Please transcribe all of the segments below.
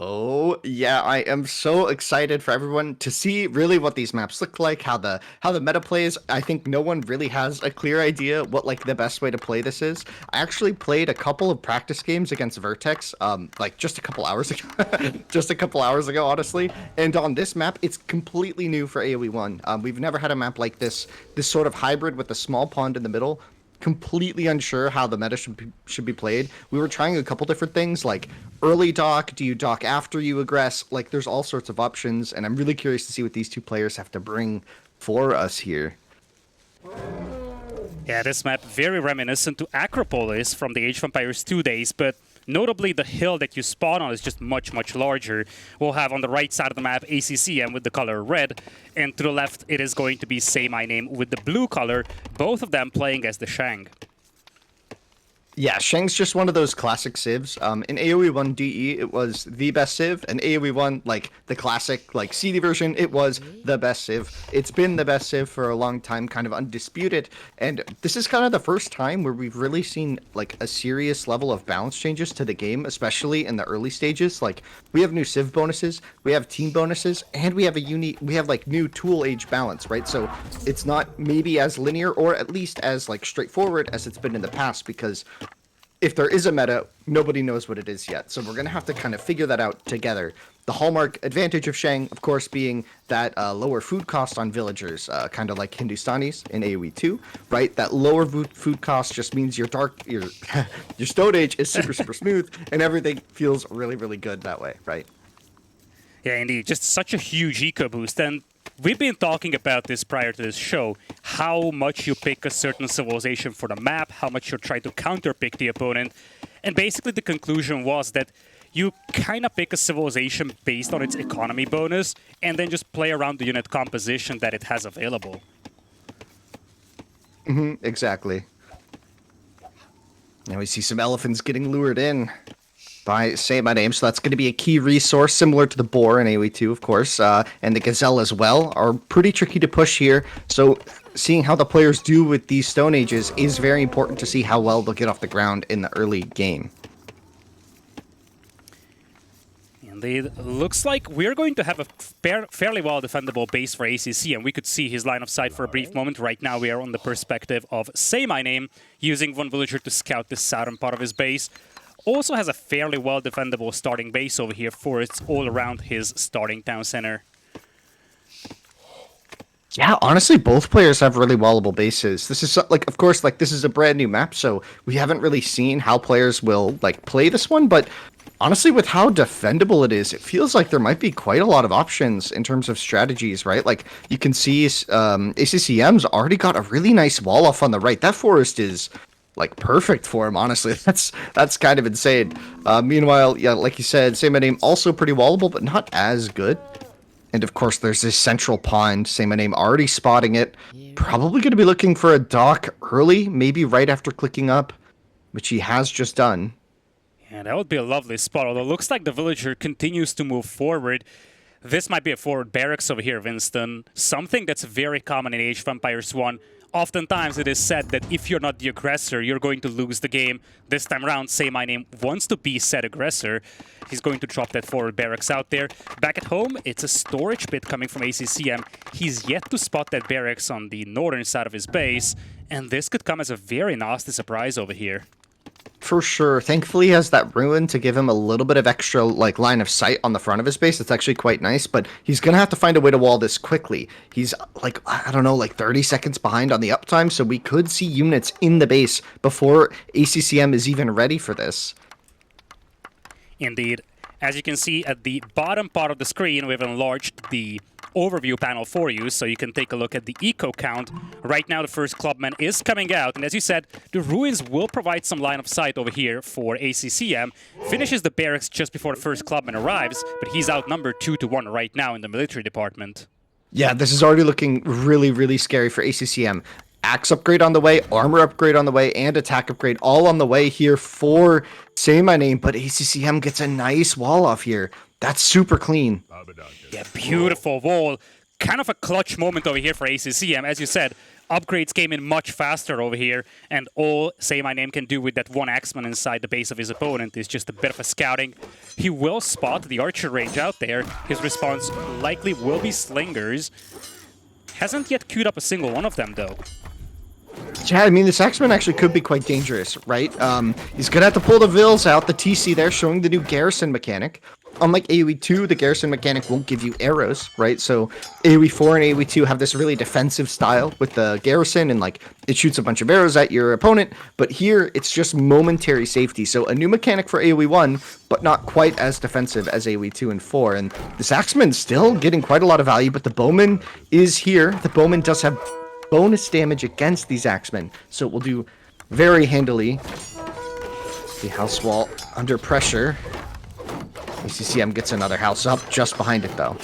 Oh, yeah, I am so excited for everyone to see really what these maps look like, how the meta plays. I think no one really has a clear idea what like the best way to play this is. I actually played a couple of practice games against VerteX, like just a couple hours ago, just a couple hours ago, honestly. And on this map, it's completely new for AoE1. We've never had a map like this sort of hybrid with a small pond in the middle, completely unsure how the meta should be played. We were trying a couple different things like early dock, do you dock after you aggress? Like there's all sorts of options, and I'm really curious to see what these two players have to bring for us here. Yeah, this map very reminiscent to Acropolis from the Age of Empires 2 days, but notably the hill that you spawn on is just much, much larger. We'll have on the right side of the map ACCM with the color red, and to the left it is going to be Saymyname with the blue color, both of them playing as the Shang. Yeah, Shang's just one of those classic civs. In AoE 1 DE, it was the best civ, and AoE 1, like the classic, like CD version, it was the best civ. It's been the best civ for a long time, kind of undisputed, and this is kind of the first time where we've really seen like a serious level of balance changes to the game, especially in the early stages. Like we have new civ bonuses, we have team bonuses, and we have like new tool age balance, right? So it's not maybe as linear or at least as like straightforward as it's been in the past because if there is a meta, nobody knows what it is yet. So we're going to have to kind of figure that out together. The hallmark advantage of Shang, of course, being that lower food cost on villagers, kind of like Hindustanis in AoE 2, right? That lower food cost just means your your stone age is super, super smooth, and everything feels really, really good that way, right? Yeah, indeed. Just such a huge eco boost. And we've been talking about this prior to this show, how much you pick a certain civilization for the map, how much you try to counterpick the opponent. And basically the conclusion was that you kind of pick a civilization based on its economy bonus, and then just play around the unit composition that it has available. Exactly. Now we see some elephants getting lured in by Saymyname, so that's going to be a key resource, similar to the boar in AoE2, of course, and the gazelle as well, are pretty tricky to push here. So seeing how the players do with these Stone Ages is very important to see how well they'll get off the ground in the early game. Indeed. Looks like we're going to have a fairly well defendable base for ACC, and we could see his line of sight for a brief moment. Right now we are on the perspective of Saymyname, using one villager to scout the southern part of his base. Also has a fairly well defendable starting base over here for it's all around his starting town center. Yeah, honestly, both players have really wallable bases. This is like, of course, like this is a brand new map, so we haven't really seen how players will like play this one. But honestly, with how defendable it is, it feels like there might be quite a lot of options in terms of strategies, right? Like you can see, ACCM's already got a really nice wall off on the right. That forest is like perfect for him, honestly. That's kind of insane. Meanwhile, yeah, like you said, Saymyname also pretty wallable, but not as good. And of course, there's this central pond. Saymyname already spotting it. Probably going to be looking for a dock early, maybe right after clicking up, which he has just done. Yeah, that would be a lovely spot, although it looks like the villager continues to move forward. This might be a forward barracks over here, Winston. Something that's very common in Age of Empires 1. Oftentimes it is said that if you're not the aggressor, you're going to lose the game. This time around, Saymyname wants to be said aggressor. He's going to drop that forward barracks out there. Back at home, it's a storage pit coming from ACCM. He's yet to spot that barracks on the northern side of his base, and this could come as a very nasty surprise over here. For sure. Thankfully, he has that ruin to give him a little bit of extra like line of sight on the front of his base. It's actually quite nice, but he's going to have to find a way to wall this quickly. He's like, I don't know, like 30 seconds behind on the uptime, so we could see units in the base before ACCM is even ready for this. Indeed. As you can see at the bottom part of the screen, we've enlarged the overview panel for you, so you can take a look at the eco count. Right now, the first clubman is coming out, and as you said, the ruins will provide some line of sight over here for ACCM. Finishes the barracks just before the first clubman arrives, but he's outnumbered 2-1 right now in the military department. Yeah, this is already looking really, really scary for ACCM. Axe upgrade on the way, armor upgrade on the way, and attack upgrade all on the way here for Saymyname, but ACCM gets a nice wall off here. That's super clean. Yeah, beautiful wall. Kind of a clutch moment over here for ACCM. As you said, upgrades came in much faster over here, and all Saymyname can do with that one Axeman inside the base of his opponent is just a bit of a scouting. He will spot the archer range out there. His response likely will be slingers. Hasn't yet queued up a single one of them, though. Yeah, I mean, this Axeman actually could be quite dangerous, right? He's gonna have to pull the Vils out, the TC there, showing the new Garrison mechanic. Unlike AoE 2, the Garrison mechanic won't give you arrows, right? So AoE 4 and AoE 2 have this really defensive style with the Garrison, and like it shoots a bunch of arrows at your opponent. But here, it's just momentary safety. So a new mechanic for AoE 1, but not quite as defensive as AoE 2 and 4. And this Axeman's still getting quite a lot of value, but the Bowman is here. The Bowman does have bonus damage against these Axemen, so it will do very handily. The house wall under pressure. ACCM gets another house up just behind it, though.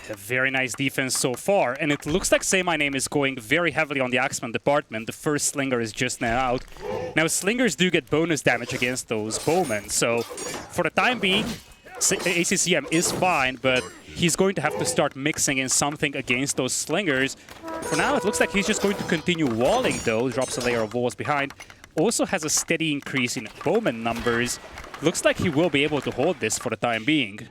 A very nice defense so far, and it looks like Saymyname is going very heavily on the Axeman department. The first Slinger is just now out. Now, Slingers do get bonus damage against those Bowmen, so for the time being, ACCM is fine, but he's going to have to start mixing in something against those Slingers. For now, it looks like he's just going to continue walling, though. Drops a layer of walls behind. Also has a steady increase in Bowman numbers. Looks like he will be able to hold this for the time being.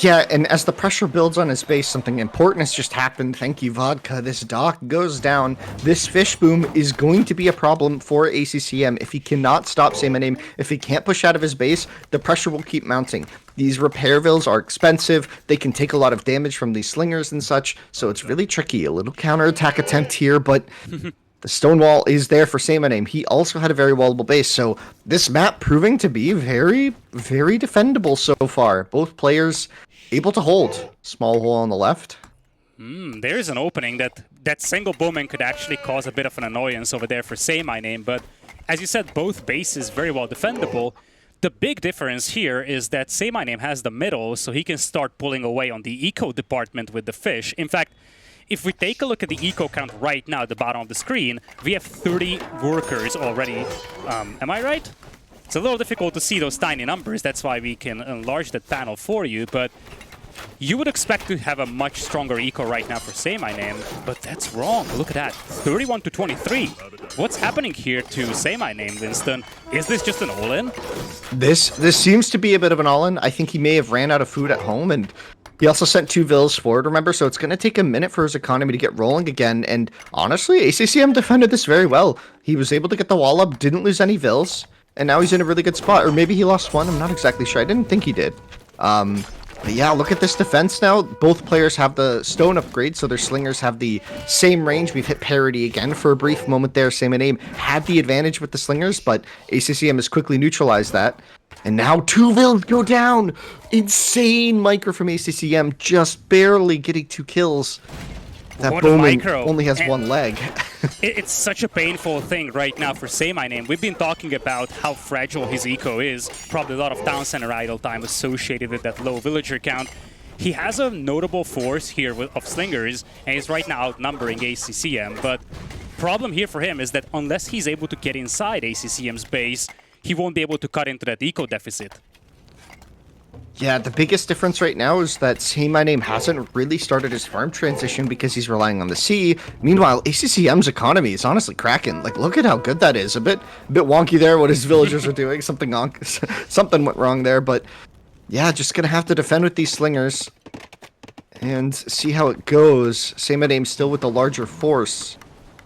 Yeah, and as the pressure builds on his base, something important has just happened. Thank you, Vodka. This DauT goes down. This fish boom is going to be a problem for ACCM. If he cannot stop Saymyname, if he can't push out of his base, the pressure will keep mounting. These repair vills are expensive. They can take a lot of damage from these slingers and such, so it's really tricky. A little counterattack attempt here, but the stone wall is there for Saymyname. He also had a very wallable base, so this map proving to be very, very defendable so far. Both players able to hold. Small hole on the left. There's an opening that single Bowman could actually cause a bit of an annoyance over there for Saymyname, but as you said, both bases very well defendable. The big difference here is that Saymyname has the middle, so he can start pulling away on the eco department with the fish. In fact, if we take a look at the eco count right now at the bottom of the screen, we have 30 workers already. Am I right? It's a little difficult to see those tiny numbers, that's why we can enlarge that panel for you, but you would expect to have a much stronger eco right now for Saymyname, but that's wrong. Look at that, 31 to 23. What's happening here to Saymyname, Winston? Is this just an all-in? This seems to be a bit of an all-in. I think he may have ran out of food at home, and he also sent 2 vills forward, remember? So it's going to take a minute for his economy to get rolling again. And honestly, ACCM defended this very well. He was able to get the wall up, didn't lose any vills, and now he's in a really good spot. Or maybe he lost one, I'm not exactly sure. I didn't think he did. But yeah, look at this defense now. Both players have the stone upgrade, so their slingers have the same range. We've hit parity again for a brief moment there. Saymyname had the advantage with the slingers, but ACCM has quickly neutralized that. And now 2 vills go down! Insane micro from ACCM, just barely getting 2 kills. That Bowman only has 1 leg. It's such a painful thing right now for Saymyname. We've been talking about how fragile his eco is. Probably a lot of town center idle time associated with that low villager count. He has a notable force here of slingers, and he's right now outnumbering ACCM. But problem here for him is that unless he's able to get inside ACCM's base, he won't be able to cut into that eco deficit. Yeah, the biggest difference right now is that Saymyname hasn't really started his farm transition because he's relying on the sea. Meanwhile, ACCM's economy is honestly cracking. Like, look at how good that is. A bit wonky there what his villagers are doing. Something went wrong there, but yeah, just gonna have to defend with these slingers and see how it goes. Saymyname still with the larger force,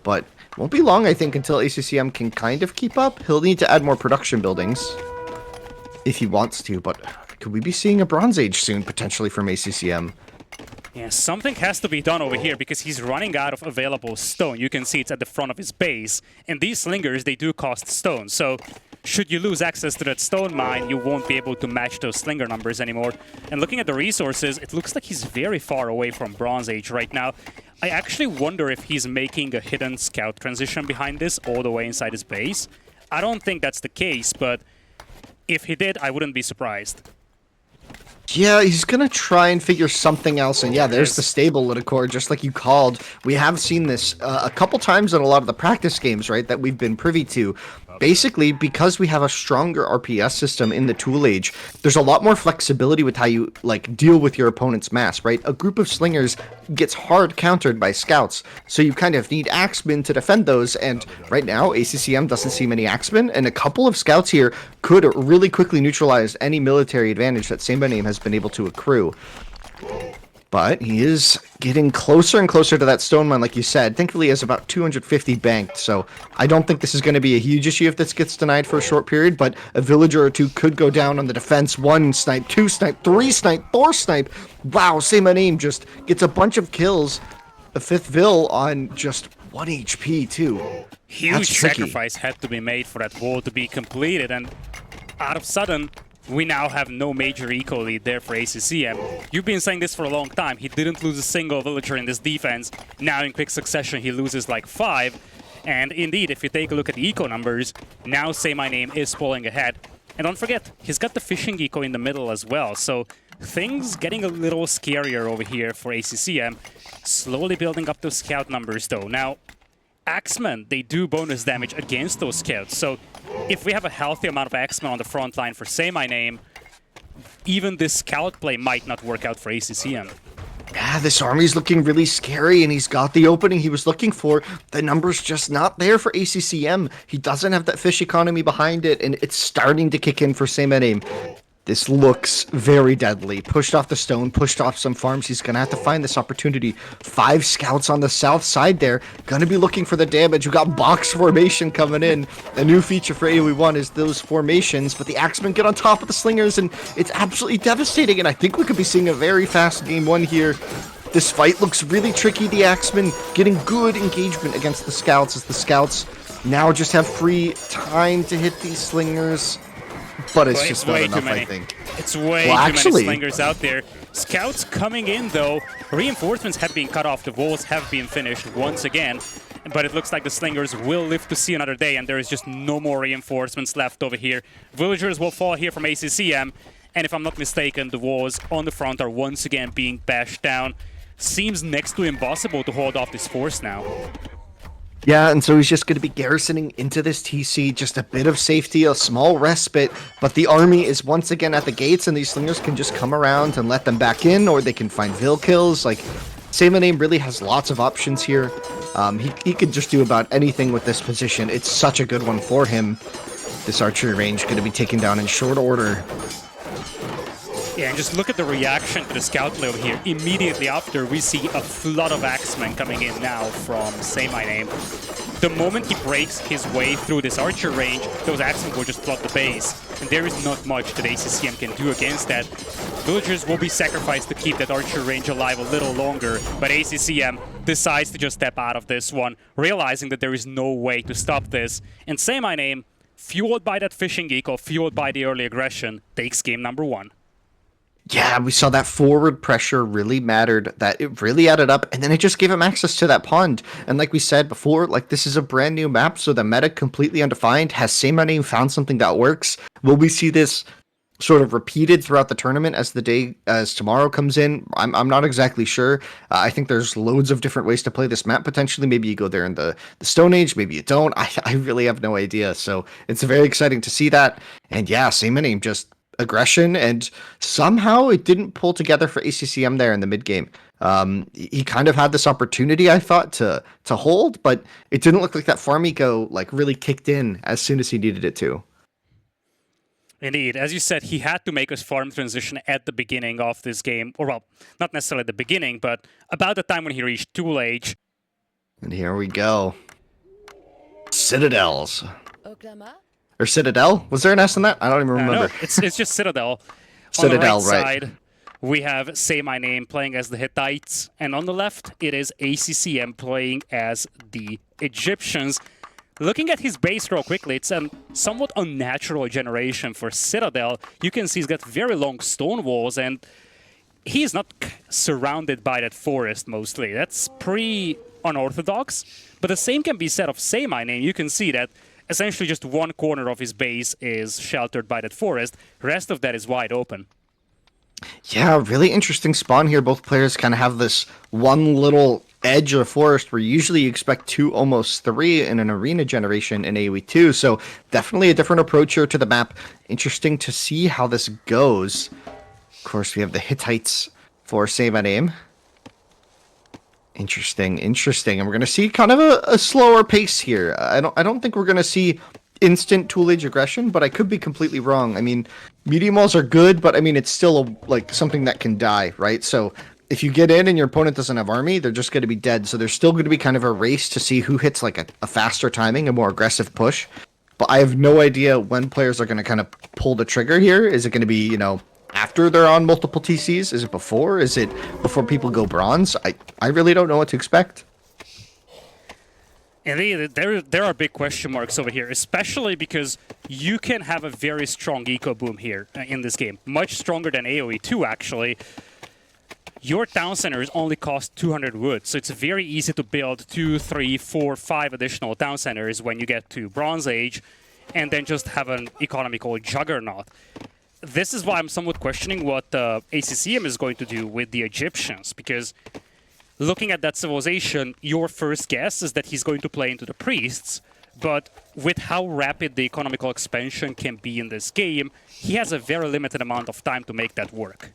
but it won't be long, I think, until ACCM can kind of keep up. He'll need to add more production buildings if he wants to, but could we be seeing a Bronze Age soon, potentially, from ACCM? Yeah, something has to be done over here because he's running out of available stone. You can see it's at the front of his base. And these slingers, they do cost stone. So should you lose access to that stone mine, you won't be able to match those slinger numbers anymore. And looking at the resources, it looks like he's very far away from Bronze Age right now. I actually wonder if he's making a hidden scout transition behind this all the way inside his base. I don't think that's the case, but if he did, I wouldn't be surprised. Yeah, he's gonna try and figure something else, and yeah, there's the stable Lidakor, just like you called. We have seen this a couple times in a lot of the practice games, right, that we've been privy to. basically, because we have a stronger RPS system in the Tool Age, there's a lot more flexibility with how you like deal with your opponent's mass, right? A group of slingers gets hard countered by scouts, so you kind of need axemen to defend those, and right now ACCM doesn't see many axemen, and a couple of scouts here could really quickly neutralize any military advantage that Saymyname has been able to accrue. But he is getting closer and closer to that stone mine, like you said. Thankfully, he has about 250 banked, so I don't think this is going to be a huge issue if this gets denied for a short period, but a villager or two could go down on the defense. 1 snipe, 2 snipe, 3 snipe, 4 snipe. Wow, Saymyname just gets a bunch of kills. The 5th Vill on just 1 HP, too. Huge sacrifice had to be made for that wall to be completed, and out of sudden, we now have no major eco lead there for ACCM. You've been saying this for a long time. He didn't lose a single villager in this defense. Now in quick succession he loses like 5. And indeed, if you take a look at the eco numbers, now Saymyname is pulling ahead. And don't forget, he's got the fishing eco in the middle as well. So things getting a little scarier over here for ACCM. Slowly building up those scout numbers though. Now, Axemen, they do bonus damage against those scouts. So if we have a healthy amount of Axemen on the front line for Saymyname, even this scout play might not work out for ACCM. Yeah, this army's looking really scary, and he's got the opening he was looking for. The number's just not there for ACCM. He doesn't have that fish economy behind it, and it's starting to kick in for Saymyname. This looks very deadly. Pushed off the stone, pushed off some farms. He's going to have to find this opportunity. 5 scouts on the south side there. Going to be looking for the damage. We got box formation coming in. A new feature for AoE1 is those formations, but the Axemen get on top of the slingers, and it's absolutely devastating, and I think we could be seeing a very fast game 1 here. This fight looks really tricky. The Axemen getting good engagement against the scouts as the scouts now just have free time to hit these slingers. But it's just not enough, I think. It's way too many slingers out there. Scouts coming in, though. Reinforcements have been cut off. The walls have been finished once again. But it looks like the slingers will live to see another day, and there is just no more reinforcements left over here. Villagers will fall here from ACCM. And if I'm not mistaken, the walls on the front are once again being bashed down. Seems next to impossible to hold off this force now. Yeah, and so he's just going to be garrisoning into this TC, just a bit of safety, a small respite, but the army is once again at the gates, and these slingers can just come around and let them back in, or they can find Vill kills. Like, Saymyname really has lots of options here. He could just do about anything with this position. It's such a good one for him. This archery range going to be taken down in short order. Yeah, and just look at the reaction to the scout play over here. Immediately after, we see a flood of Axemen coming in now from Saymyname. The moment he breaks his way through this archer range, those Axemen will just flood the base. And there is not much that ACCM can do against that. Villagers will be sacrificed to keep that archer range alive a little longer, but ACCM decides to just step out of this one, realizing that there is no way to stop this. And Saymyname, fueled by that fishing eco, fueled by the early aggression, takes game number 1. Yeah, we saw that forward pressure really mattered, that it really added up, and then it just gave him access to that pond. And like we said before, like this is a brand new map, so the meta completely undefined. Has Saymyname found something that works? Will we see this sort of repeated throughout the tournament as tomorrow comes in? I'm not exactly sure. I think there's loads of different ways to play this map potentially. Maybe you go there in the Stone Age, maybe you don't. I really have no idea. So it's very exciting to see that. And yeah, Saymyname just aggression, and somehow it didn't pull together for ACCM there in the mid game. He kind of had this opportunity, I thought, to hold, but it didn't look like that farm eco like really kicked in as soon as he needed it to. Indeed, as you said, he had to make his farm transition at the beginning of this game, or well, not necessarily at the beginning, but about the time when he reached Tool Age. And here we go. Citadels. Or Citadel? Was there an S in that? I don't even remember. No, it's just Citadel. Citadel, on the right right. side, we have Saymyname playing as the Hittites, and on the left, it is ACCM playing as the Egyptians. Looking at his base real quickly, it's a somewhat unnatural generation for Citadel. You can see he's got very long stone walls, and he's not surrounded by that forest mostly. That's pretty unorthodox, but the same can be said of Saymyname. You can see that essentially just one corner of his base is sheltered by that forest. The rest of that is wide open. Yeah, really interesting spawn here. Both players kind of have this one little edge of forest where usually you expect 2, almost 3 in an arena generation in AoE 2. So definitely a different approach here to the map. Interesting to see how this goes. Of course, we have the Hittites for Saymyname. Interesting. And we're going to see kind of a slower pace here. I don't think we're going to see instant tool age aggression, but I could be completely wrong. I mean, medium walls are good, but I mean, it's still like something that can die, right? So if you get in and your opponent doesn't have army, they're just going to be dead. So there's still going to be kind of a race to see who hits like a faster timing, a more aggressive push. But I have no idea when players are going to kind of pull the trigger here. Is it going to be, you know, after they're on multiple TCs? Is it before? Is it before people go bronze? I really don't know what to expect. Indeed, there are big question marks over here, especially because you can have a very strong eco boom here in this game. Much stronger than AoE 2, actually. Your town centers only cost 200 wood, so it's very easy to build 2, 3, 4, 5 additional town centers when you get to Bronze Age, and then just have an economical juggernaut. This is why I'm somewhat questioning what ACCM is going to do with the Egyptians, because looking at that civilization, your first guess is that he's going to play into the priests, but with how rapid the economical expansion can be in this game, he has a very limited amount of time to make that work.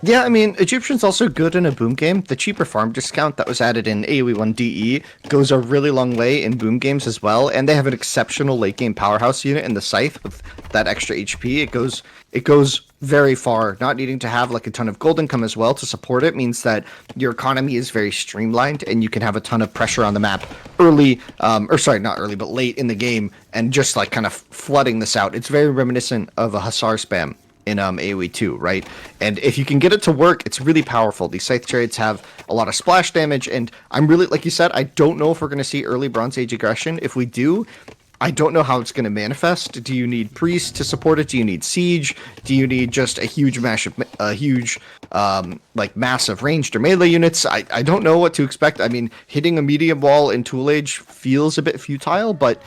Yeah, I mean, Egyptian's also good in a boom game. The cheaper farm discount that was added in AoE 1 DE goes a really long way in boom games as well, and they have an exceptional late game powerhouse unit in the Scythe with that extra HP. It goes very far. Not needing to have like a ton of gold income as well to support it means that your economy is very streamlined and you can have a ton of pressure on the map early, or sorry, not early, but late in the game, and just like kind of flooding this out. It's very reminiscent of a Hussar spam in AoE 2, right? And if you can get it to work, it's really powerful. These Scythe Chariots have a lot of splash damage, and I'm really, like you said, I don't know if we're going to see early Bronze Age aggression. If we do, I don't know how it's going to manifest. Do you need Priest to support it? Do you need Siege? Do you need just a huge massive ranged or melee units? I don't know what to expect. I mean, hitting a medium wall in Tool Age feels a bit futile, but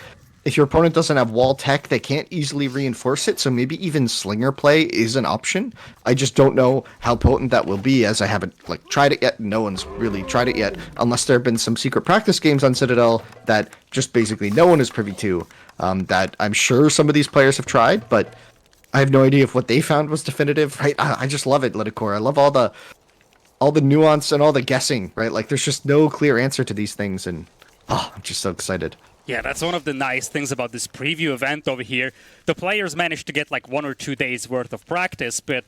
if your opponent doesn't have wall tech, they can't easily reinforce it, so maybe even slinger play is an option. I just don't know how potent that will be, as I haven't like tried it yet. No one's really tried it yet, unless there have been some secret practice games on Citadel that just basically no one is privy to, that I'm sure some of these players have tried, but I have no idea if what they found was definitive, right? I just love it, Lidakor. I love all the nuance and all the guessing, right? Like, there's just no clear answer to these things, and I'm just so excited. Yeah, that's one of the nice things about this preview event over here. The players managed to get like 1 or 2 days worth of practice, but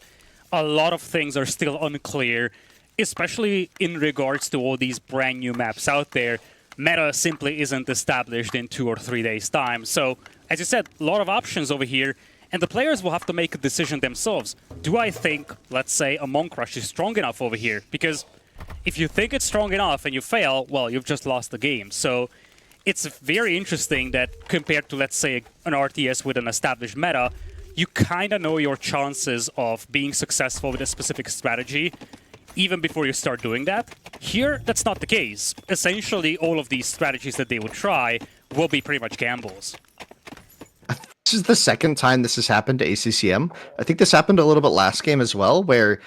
a lot of things are still unclear, especially in regards to all these brand new maps out there. Meta simply isn't established in 2 or 3 days' time. So, as you said, a lot of options over here, and the players will have to make a decision themselves. Do I think, let's say, a Monk Rush is strong enough over here? Because if you think it's strong enough and you fail, well, you've just lost the game. So it's very interesting that compared to, let's say, an RTS with an established meta, you kind of know your chances of being successful with a specific strategy even before you start doing that. Here, that's not the case. Essentially, all of these strategies that they would try will be pretty much gambles. This is the second time this has happened to ACCM. I think this happened a little bit last game as well, where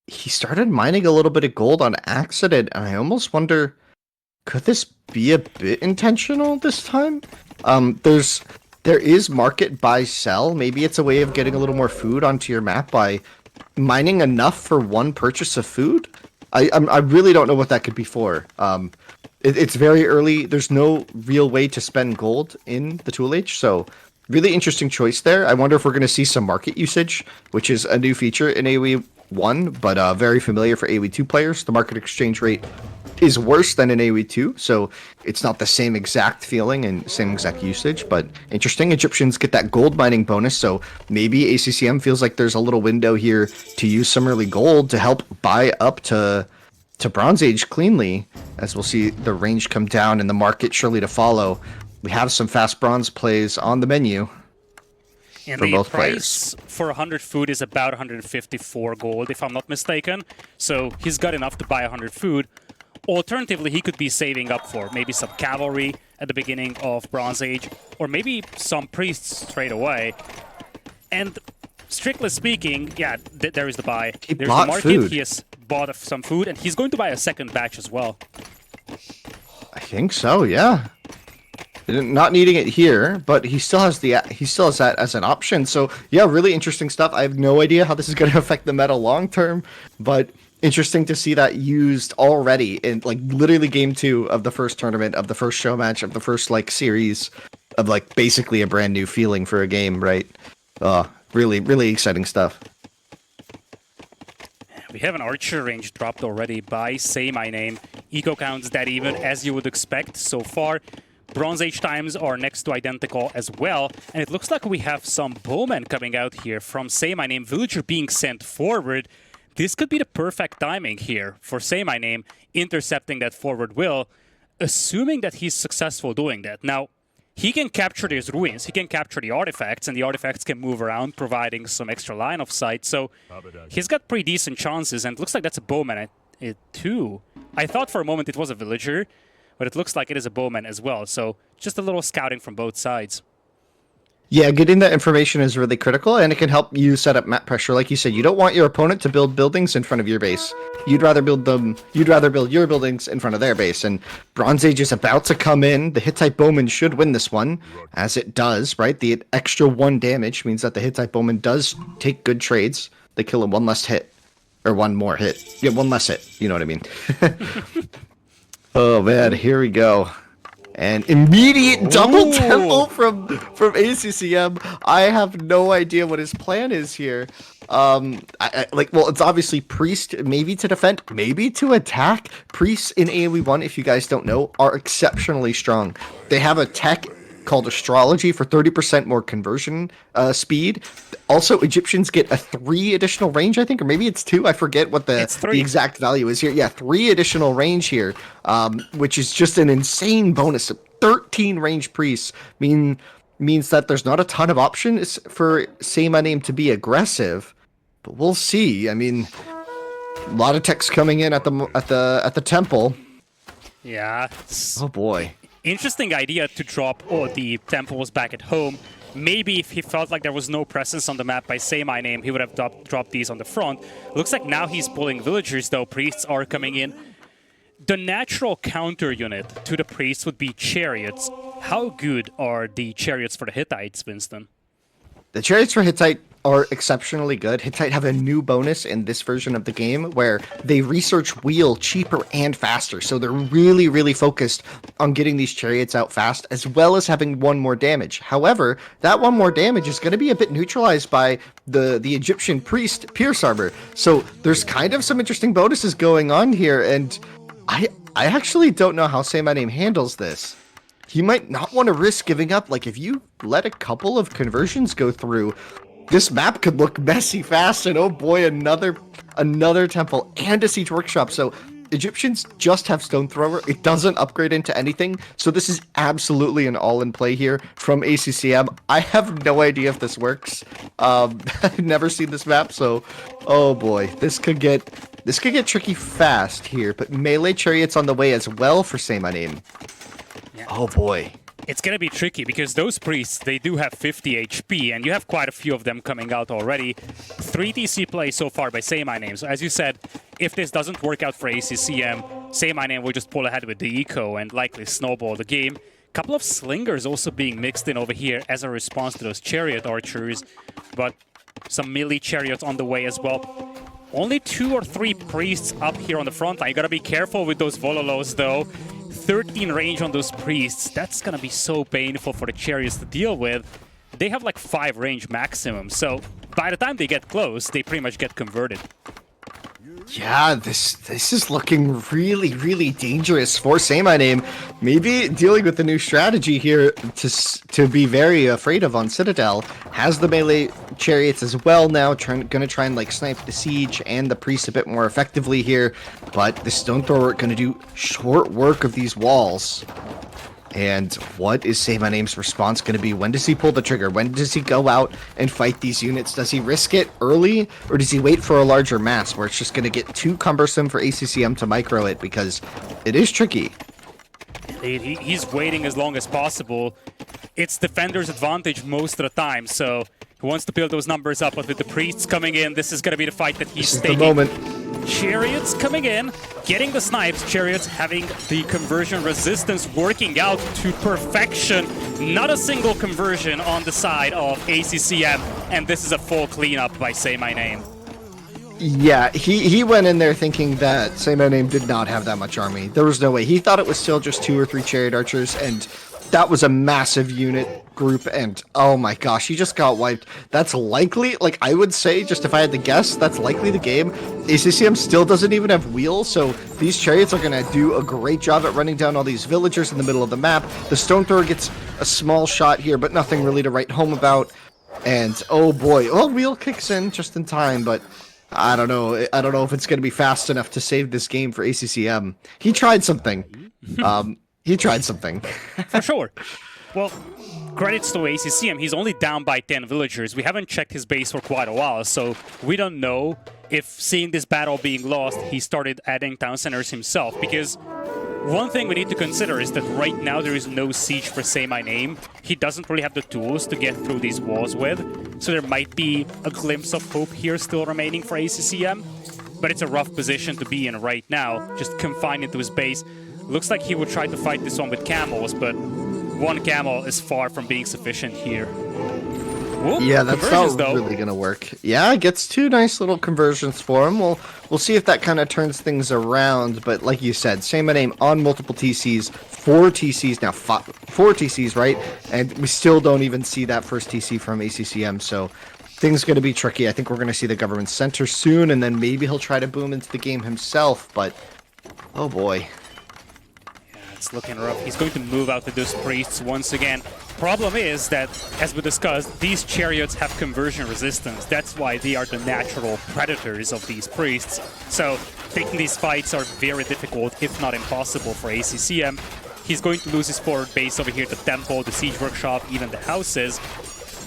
he started mining a little bit of gold on accident, and I almost wonder, could this be a bit intentional this time? There is market buy sell. Maybe it's a way of getting a little more food onto your map by mining enough for one purchase of food. I really don't know what that could be for. It's very early. There's no real way to spend gold in the Tool Age, so really interesting choice there. I wonder if we're going to see some market usage, which is a new feature in AoE 1, but very familiar for AoE 2 players. The market exchange rate is worse than in AoE 2, so it's not the same exact feeling and same exact usage, but interesting. Egyptians get that gold mining bonus, so maybe ACCM feels like there's a little window here to use some early gold to help buy up to Bronze Age cleanly, as we'll see the range come down and the market surely to follow. We have some fast bronze plays on the menu. And for the both price players. for 100 food is about 154 gold, if I'm not mistaken. So he's got enough to buy 100 food. Alternatively, he could be saving up for maybe some cavalry at the beginning of Bronze Age, or maybe some priests straight away. And strictly speaking, yeah, there is the buy. He There's bought the market. food. He has bought some food, and he's going to buy a second batch as well. I think so, yeah. Not needing it here, but he still has that as an option. So yeah, really interesting stuff. I have no idea how this is going to affect the meta long term, but interesting to see that used already in like literally game 2 of the first tournament, of the first show match, of the first like series of like basically a brand new feeling for a game, right? Really, really exciting stuff. We have an archer range dropped already by Saymyname. Eco counts that even as you would expect so far. Bronze Age times are next to identical as well, and it looks like we have some bowmen coming out here from Saymyname. Villager being sent forward. This could be the perfect timing here for Saymyname intercepting that forward will, assuming that he's successful doing that. Now, he can capture these ruins, he can capture the artifacts, and the artifacts can move around, providing some extra line of sight. So he's got pretty decent chances, and it looks like that's a bowman too. I thought for a moment it was a villager, but it looks like it is a bowman as well. So just a little scouting from both sides. Yeah, getting that information is really critical, and it can help you set up map pressure. Like you said, you don't want your opponent to build buildings in front of your base. You'd rather build your buildings in front of their base. And Bronze Age is about to come in. The Hittite Bowman should win this one, as it does, right? The extra 1 damage means that the Hittite Bowman does take good trades. They kill him 1 less hit, or 1 more hit. Yeah, 1 less hit. You know what I mean? Oh man, here we go. And immediate double tempo from ACCM. I have no idea what his plan is here. Well, it's obviously Priest, maybe to defend, maybe to attack. Priests in AoE 1, if you guys don't know, are exceptionally strong. They have a tech called Astrology for 30% more conversion speed. Also, Egyptians get a 3 additional range, I think, or maybe it's 2. I forget what the exact value is here. Yeah, 3 additional range here, which is just an insane bonus. 13 range priests means that there's not a ton of options for Saymyname to be aggressive, but we'll see. I mean, a lot of techs coming in at the temple. Yeah. Oh boy. Interesting idea to drop the temples back at home. Maybe if he felt like there was no presence on the map by Saymyname, he would have dropped these on the front. Looks like now he's pulling villagers, though. Priests are coming in. The natural counter unit to the priests would be chariots. How good are the chariots for the Hittites, Winston? The chariots for Hittite are exceptionally good. Hittite have a new bonus in this version of the game where they research wheel cheaper and faster. So they're really, really focused on getting these chariots out fast, as well as having 1 more damage. However, that 1 more damage is going to be a bit neutralized by the Egyptian priest Pierce Armor. So there's kind of some interesting bonuses going on here, and I actually don't know how Saymyname handles this. He might not want to risk giving up. Like, if you let a couple of conversions go through, this map could look messy fast, and oh boy, another temple and a siege workshop. So Egyptians just have Stone Thrower. It doesn't upgrade into anything. So this is absolutely an all-in play here from ACCM. I have no idea if this works. I've never seen this map, so oh boy, this could get tricky fast here. But melee chariots on the way as well for Saymyname. Yeah. Oh boy. It's going to be tricky because those priests, they do have 50 HP, and you have quite a few of them coming out already. 3 TC plays so far by Saymyname. So as you said, if this doesn't work out for ACCM, Saymyname will just pull ahead with the eco and likely snowball the game. Couple of slingers also being mixed in over here as a response to those chariot archers, but some melee chariots on the way as well. Only 2 or 3 priests up here on the front line. You gotta be careful with those Vololos though. 13 range on those priests. That's gonna be so painful for the chariots to deal with. They have like 5 range maximum, so by the time they get close, they pretty much get converted. Yeah, this is looking really, really dangerous for Saymyname. Maybe dealing with the new strategy here to be very afraid of on Citadel. Has the melee chariots as well now, gonna try and like snipe the siege and the priest a bit more effectively here. But the Stone Thrower gonna do short work of these walls. And what is Saymyname's response going to be? When does he pull the trigger? When does he go out and fight these units? Does he risk it early, or does he wait for a larger mass where it's just going to get too cumbersome for ACCM to micro it? Because it is tricky. He's waiting as long as possible. It's defender's advantage most of the time, so he wants to build those numbers up. But with the priests coming in, this is going to be the fight that he's taking. This is the moment. Chariots coming in, getting the snipes. Chariots having the conversion resistance working out to perfection. Not a single conversion on the side of ACCM, and this is a full cleanup by Saymyname. Yeah, he went in there thinking that Saymyname did not have that much army. There was no way. He thought it was still just 2 or 3 chariot archers, and that was a massive unit group, and oh my gosh, he just got wiped. That's likely, like, I would say, just if I had to guess, that's likely the game. ACCM still doesn't even have wheels, so these chariots are going to do a great job at running down all these villagers in the middle of the map. The stone thrower gets a small shot here, but nothing really to write home about. And oh boy, well, wheel kicks in just in time, but I don't know if it's going to be fast enough to save this game for ACCM. He tried something. He tried something. For sure. Well, credits to ACCM, he's only down by 10 villagers. We haven't checked his base for quite a while, so we don't know if seeing this battle being lost, he started adding town centers himself. Because one thing we need to consider is that right now there is no siege for Saymyname. He doesn't really have the tools to get through these walls with, so there might be a glimpse of hope here still remaining for ACCM. But it's a rough position to be in right now, just confined into his base. Looks like he would try to fight this one with camels, but one camel is far from being sufficient here. Whoop, yeah, that's not really gonna work. Yeah, gets 2 nice little conversions for him. We'll see if that kind of turns things around. But like you said, Saymyname on multiple TCs, 4 TCs now, 4 TCs, right? And we still don't even see that first TC from ACCM. So things gonna be tricky. I think we're gonna see the government center soon, and then maybe he'll try to boom into the game himself. But oh boy. It's looking rough. He's going to move out with those priests once again. Problem is that, as we discussed, these chariots have conversion resistance. That's why they are the natural predators of these priests. So taking these fights are very difficult, if not impossible, for ACCM. He's going to lose his forward base over here, the temple, the siege workshop, even the houses.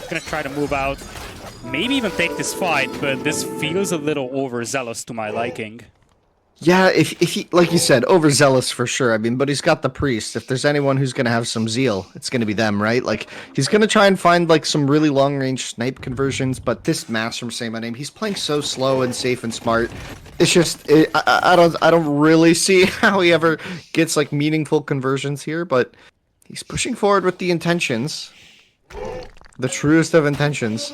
Gonna try to move out, maybe even take this fight, but this feels a little overzealous to my liking. Yeah, if he, like you said, overzealous for sure. I mean, but he's got the priest. If there's anyone who's going to have some zeal, it's going to be them, right? Like, he's going to try and find, like, some really long-range snipe conversions, but this mass from Saymyname, he's playing so slow and safe and smart. It's just, I don't really see how he ever gets, like, meaningful conversions here, but he's pushing forward with the intentions. The truest of intentions.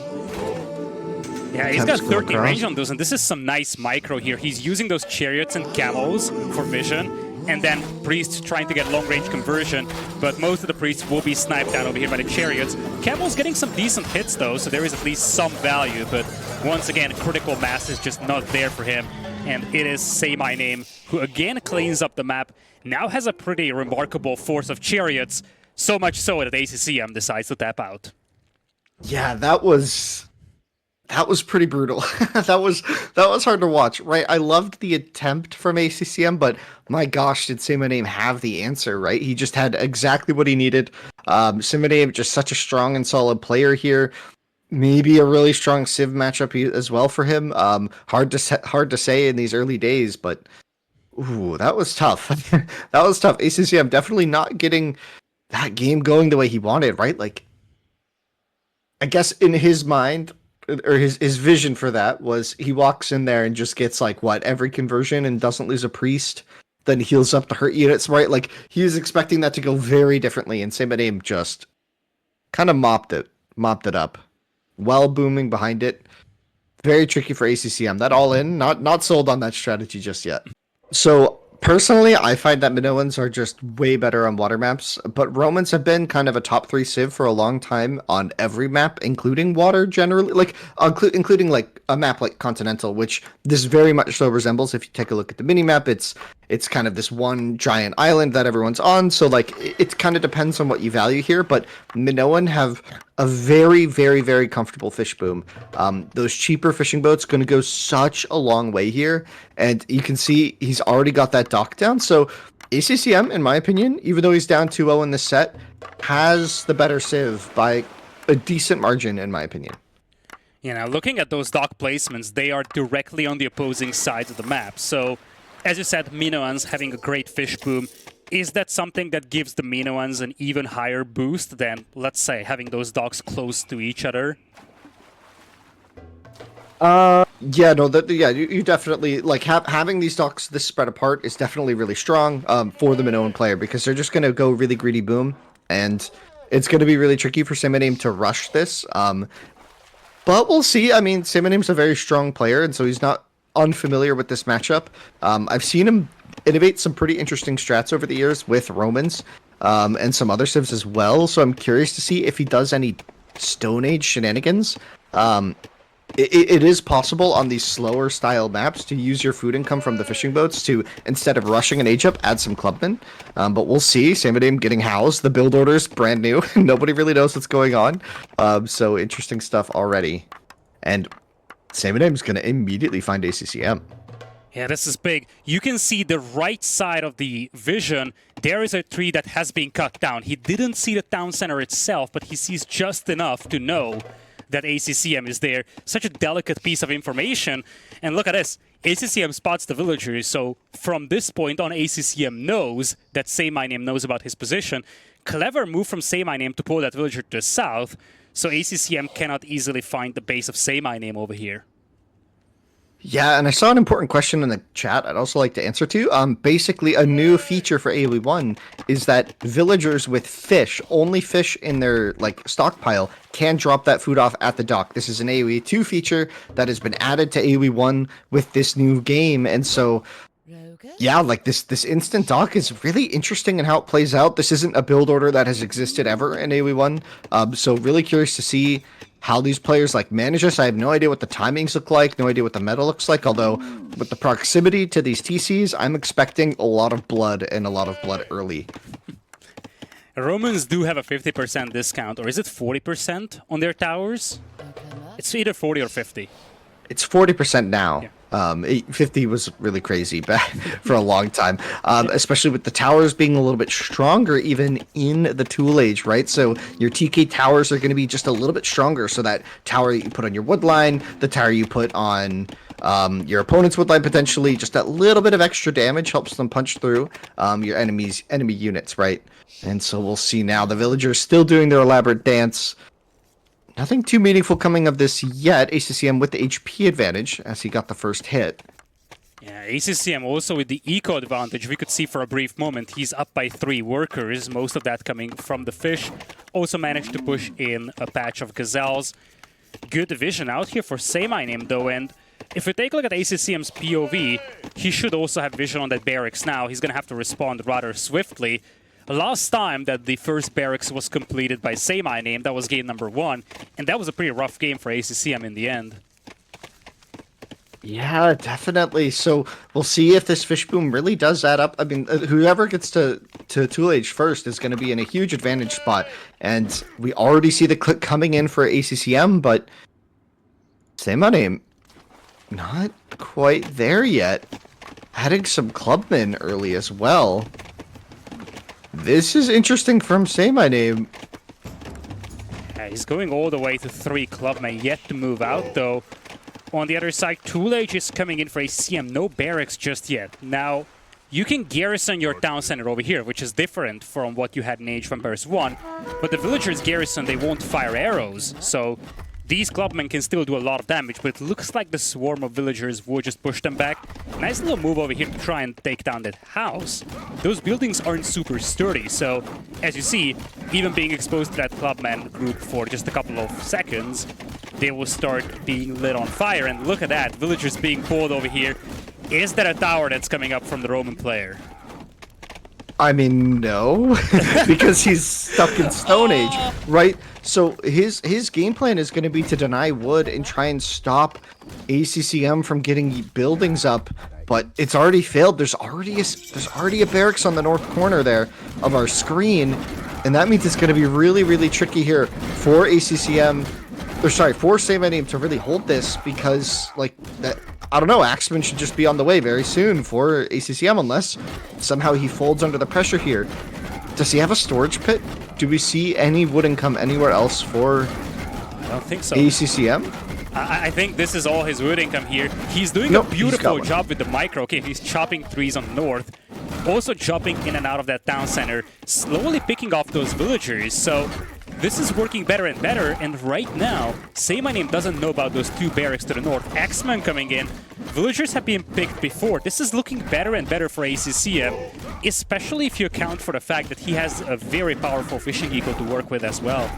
Yeah, he's got 13 range on those, and this is some nice micro here. He's using those chariots and camels for vision, and then priests trying to get long-range conversion, but most of the priests will be sniped down over here by the chariots. Camels getting some decent hits, though, so there is at least some value, but once again, critical mass is just not there for him, and it is Saymyname, who again cleans up the map, now has a pretty remarkable force of chariots, so much so that ACCM decides to tap out. Yeah, that was pretty brutal. that was hard to watch, right? I loved the attempt from ACCM, but my gosh, did Saymyname have the answer, right? He just had exactly what he needed. Saymyname, just such a strong and solid player here. Maybe a really strong Civ matchup as well for him. Hard to say in these early days, but ooh, that was tough. That was tough. ACCM definitely not getting that game going the way he wanted, right? Like, I guess in his mind, or his vision for that was he walks in there and just gets like what, every conversion and doesn't lose a priest, then heals up the hurt units, right? Like he was expecting that to go very differently, and Saymyname just kind of mopped it up. Well booming behind it. Very tricky for ACCM. That all in, not sold on that strategy just yet. So personally, I find that Minoans are just way better on water maps, but Romans have been kind of a top 3 civ for a long time on every map, including water generally, like including like a map like Continental, which this very much so resembles. If you take a look at the minimap, it's kind of this one giant island that everyone's on, so like it kind of depends on what you value here, but Minoan have a very, very, very comfortable fish boom. Those cheaper fishing boats going to go such a long way here, and you can see he's already got that dock down. So ACCM, in my opinion, even though he's down 2-0 in this set, has the better civ by a decent margin, in my opinion. You know, looking at those dock placements, they are directly on the opposing sides of the map. So, as you said, Minoans having a great fish boom. Is that something that gives the Minoans an even higher boost than, let's say, having those docks close to each other? Yeah, no, yeah, you definitely like having these stocks this spread apart is definitely really strong for the Minoan player because they're just gonna go really greedy boom, and it's gonna be really tricky for Saymyname to rush this. But we'll see. I mean, Saymyname's a very strong player, and so he's not unfamiliar with this matchup. I've seen him innovate some pretty interesting strats over the years with Romans, and some other civs as well. So I'm curious to see if he does any Stone Age shenanigans. It is possible on these slower style maps to use your food income from the fishing boats to, instead of rushing an age up, add some clubmen. But we'll see. Saymyname getting housed. The build order's brand new. Nobody really knows what's going on. So interesting stuff already. And Saymyname's going to immediately find ACCM. Yeah, this is big. You can see the right side of the vision. There is a tree that has been cut down. He didn't see the town center itself, but he sees just enough to know that ACCM is there. Such a delicate piece of information. And look at this. ACCM spots the villagers, so from this point on, ACCM knows that Saymyname knows about his position. Clever move from Saymyname to pull that villager to the south, so ACCM cannot easily find the base of Saymyname over here. Yeah, and I saw an important question in the chat I'd also like to answer to. Basically, a new feature for AoE 1 is that villagers with fish, only fish in their like stockpile, can drop that food off at the dock. This is an AoE 2 feature that has been added to AoE 1 with this new game, and so yeah, like this instant dock is really interesting in how it plays out. This isn't a build order that has existed ever in AoE 1, so really curious to see how these players like manage this. I have no idea what the timings look like, no idea what the meta looks like, although with the proximity to these TCs, I'm expecting a lot of blood and a lot of blood early. Romans do have a 50% discount, or is it 40% on their towers? It's either 40 or 50. It's 40% now. Yeah. 50 was really crazy back for a long time, especially with the towers being a little bit stronger even in the tool age, right? So your TK towers are going to be just a little bit stronger. So that tower you put on your wood line, the tower you put on your opponent's wood line, potentially just a little bit of extra damage helps them punch through your enemy units, right? And so we'll see now the villagers still doing their elaborate dance. Nothing too meaningful coming of this yet. ACCM with the HP advantage as he got the first hit. Yeah, ACCM also with the eco advantage. We could see for a brief moment he's up by 3 workers, most of that coming from the fish. Also managed to push in a patch of gazelles. Good vision out here for Saymyname though, and if we take a look at ACCM's POV, he should also have vision on that barracks now. He's gonna have to respond rather swiftly. Last time that the first barracks was completed by Saymyname, that was game number 1, and that was a pretty rough game for ACCM in the end. Yeah, definitely. So we'll see if this fish boom really does add up. I mean, whoever gets to Tool Age first is going to be in a huge advantage spot, and we already see the click coming in for ACCM, but Saymyname not quite there yet. Adding some clubmen early as well. This is interesting from Saymyname. Yeah, he's going all the way to 3 clubmen, yet to move out though. On the other side, Tool Age is coming in for ACCM, no barracks just yet. Now, you can garrison your town center over here, which is different from what you had in Age of Empires 1, but the villagers garrison, they won't fire arrows, so these clubmen can still do a lot of damage, but it looks like the swarm of villagers will just push them back. Nice little move over here to try and take down that house. Those buildings aren't super sturdy, so as you see, even being exposed to that clubman group for just a couple of seconds, they will start being lit on fire. And look at that, villagers being pulled over here. Is that a tower that's coming up from the Roman player? I mean, no, because he's stuck in Stone Age, right? So his game plan is going to be to deny wood and try and stop ACCM from getting buildings up, but it's already failed. There's already a barracks on the north corner there of our screen, and that means it's going to be really, really tricky here for ACCM, or sorry, for Saymyname to really hold this, because like that. I don't know, Axeman should just be on the way very soon for ACCM unless somehow he folds under the pressure here. Does he have a storage pit? Do we see any wood income anywhere else for I don't think so. ACCM? I think this is all his wood income here. He's doing a beautiful job with the micro. Okay, he's chopping trees on the north. Also jumping in and out of that town center, slowly picking off those villagers. So this is working better and better, and right now, Saymyname doesn't know about those 2 barracks to the north. Axemen coming in. Villagers have been picked before. This is looking better and better for ACCM, especially if you account for the fact that he has a very powerful fishing eco to work with as well.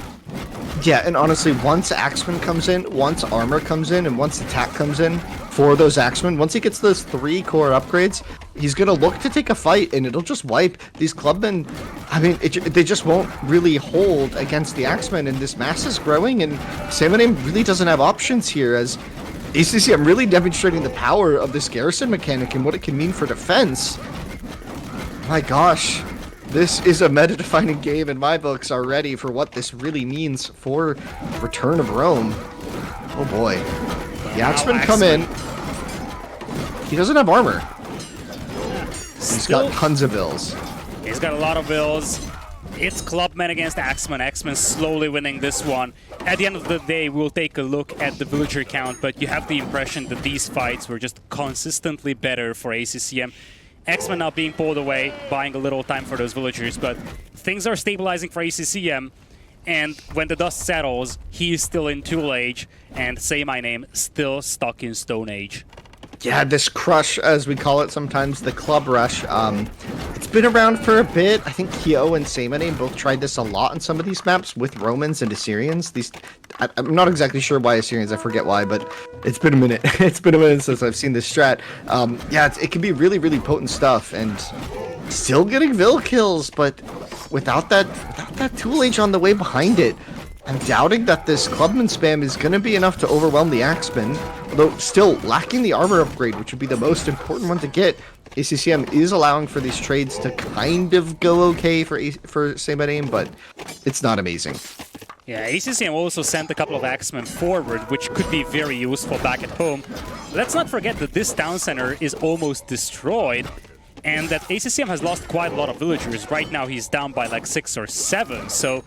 Yeah, and honestly, once Axeman comes in, once Armor comes in, and once Attack comes in for those Axemen, once he gets those 3 core upgrades, he's going to look to take a fight, and it'll just wipe. These Clubmen, I mean, they just won't really hold against the Axemen, and this mass is growing, and Saymyname really doesn't have options here, as ACCM really demonstrating the power of this garrison mechanic and what it can mean for defense. My gosh. This is a meta-defining game in my books already for what this really means for Return of Rome. Oh boy. The Axemen come in. He doesn't have armor. He's got tons of bills. He's got a lot of bills. It's Clubmen against Axemen. Axemen slowly winning this one. At the end of the day, we'll take a look at the villager count, but you have the impression that these fights were just consistently better for ACCM. Axemen now being pulled away, buying a little time for those villagers, but things are stabilizing for ACCM, and when the dust settles, he is still in Tool Age, and Saymyname still stuck in Stone Age. Yeah, this crush, as we call it sometimes, the club rush, it's been around for a bit. I think Kyo and Saymyname both tried this a lot on some of these maps with Romans and Assyrians. I'm not exactly sure why Assyrians, I forget why, but it's been a minute. It's been a minute since I've seen this strat. Yeah, it can be really, really potent stuff, and still getting Vill kills, but without that Tool Age on the way behind it. I'm doubting that this Clubman spam is going to be enough to overwhelm the Axemen, although still lacking the armor upgrade, which would be the most important one to get. ACCM is allowing for these trades to kind of go okay for Saymyname, but it's not amazing. Yeah, ACCM also sent a couple of Axemen forward, which could be very useful back at home. Let's not forget that this town center is almost destroyed, and that ACCM has lost quite a lot of villagers. Right now he's down by like 6 or 7, so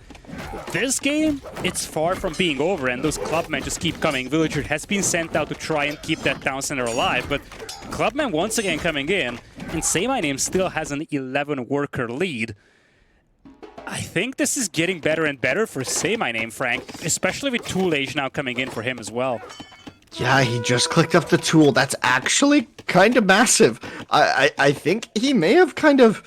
this game, it's far from being over, and those Clubmen just keep coming. Villager has been sent out to try and keep that town center alive, but Clubmen once again coming in, and Saymyname still has an 11 worker lead. I think this is getting better and better for Saymyname, Frank, especially with Tool Age now coming in for him as well. Yeah, he just clicked up the tool. That's actually kind of massive. I think he may have kind of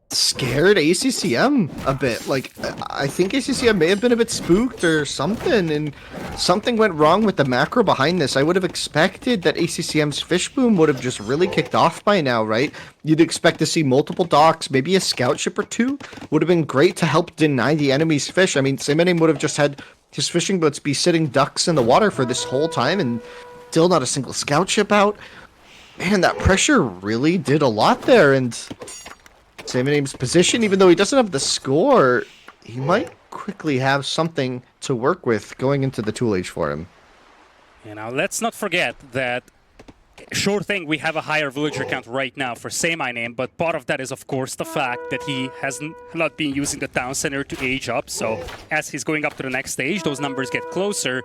scared ACCM a bit. Like, I think ACCM may have been a bit spooked or something, and something went wrong with the macro behind this. I would have expected that ACCM's fish boom would have just really kicked off by now, right? You'd expect to see multiple docks, maybe a scout ship or 2. Would have been great to help deny the enemy's fish. I mean, Saymyname would have just had his fishing boats be sitting ducks in the water for this whole time, and still not a single scout ship out. Man, that pressure really did a lot there, and Saymayname's position, even though he doesn't have the score, he might quickly have something to work with going into the Tool Age for him. You know, let's not forget that, sure thing, we have a higher villager count right now for Saymyname, but part of that is, of course, the fact that he has not been using the town center to age up, so as he's going up to the next stage, those numbers get closer,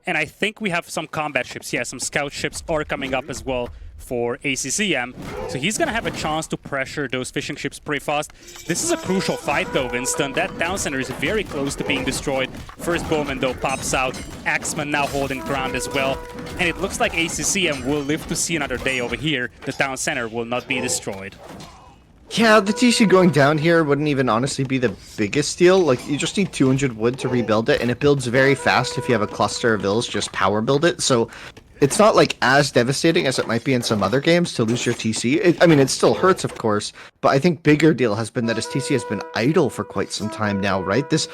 and I think we have some combat ships. Yeah, some scout ships are coming up as well for ACCM, so he's gonna have a chance to pressure those fishing ships pretty fast. This is a crucial fight though, Winston. That town center is very close to being destroyed. First bowman though pops out, Axeman now holding ground as well, and it looks like ACCM will live to see another day over here. The town center will not be destroyed. Yeah, the TC going down here wouldn't even honestly be the biggest deal. Like, you just need 200 wood to rebuild it, and it builds very fast if you have a cluster of vills, just power build it. So it's not like as devastating as it might be in some other games to lose your TC. I mean, it still hurts, of course, but I think bigger deal has been that his TC has been idle for quite some time now, right? This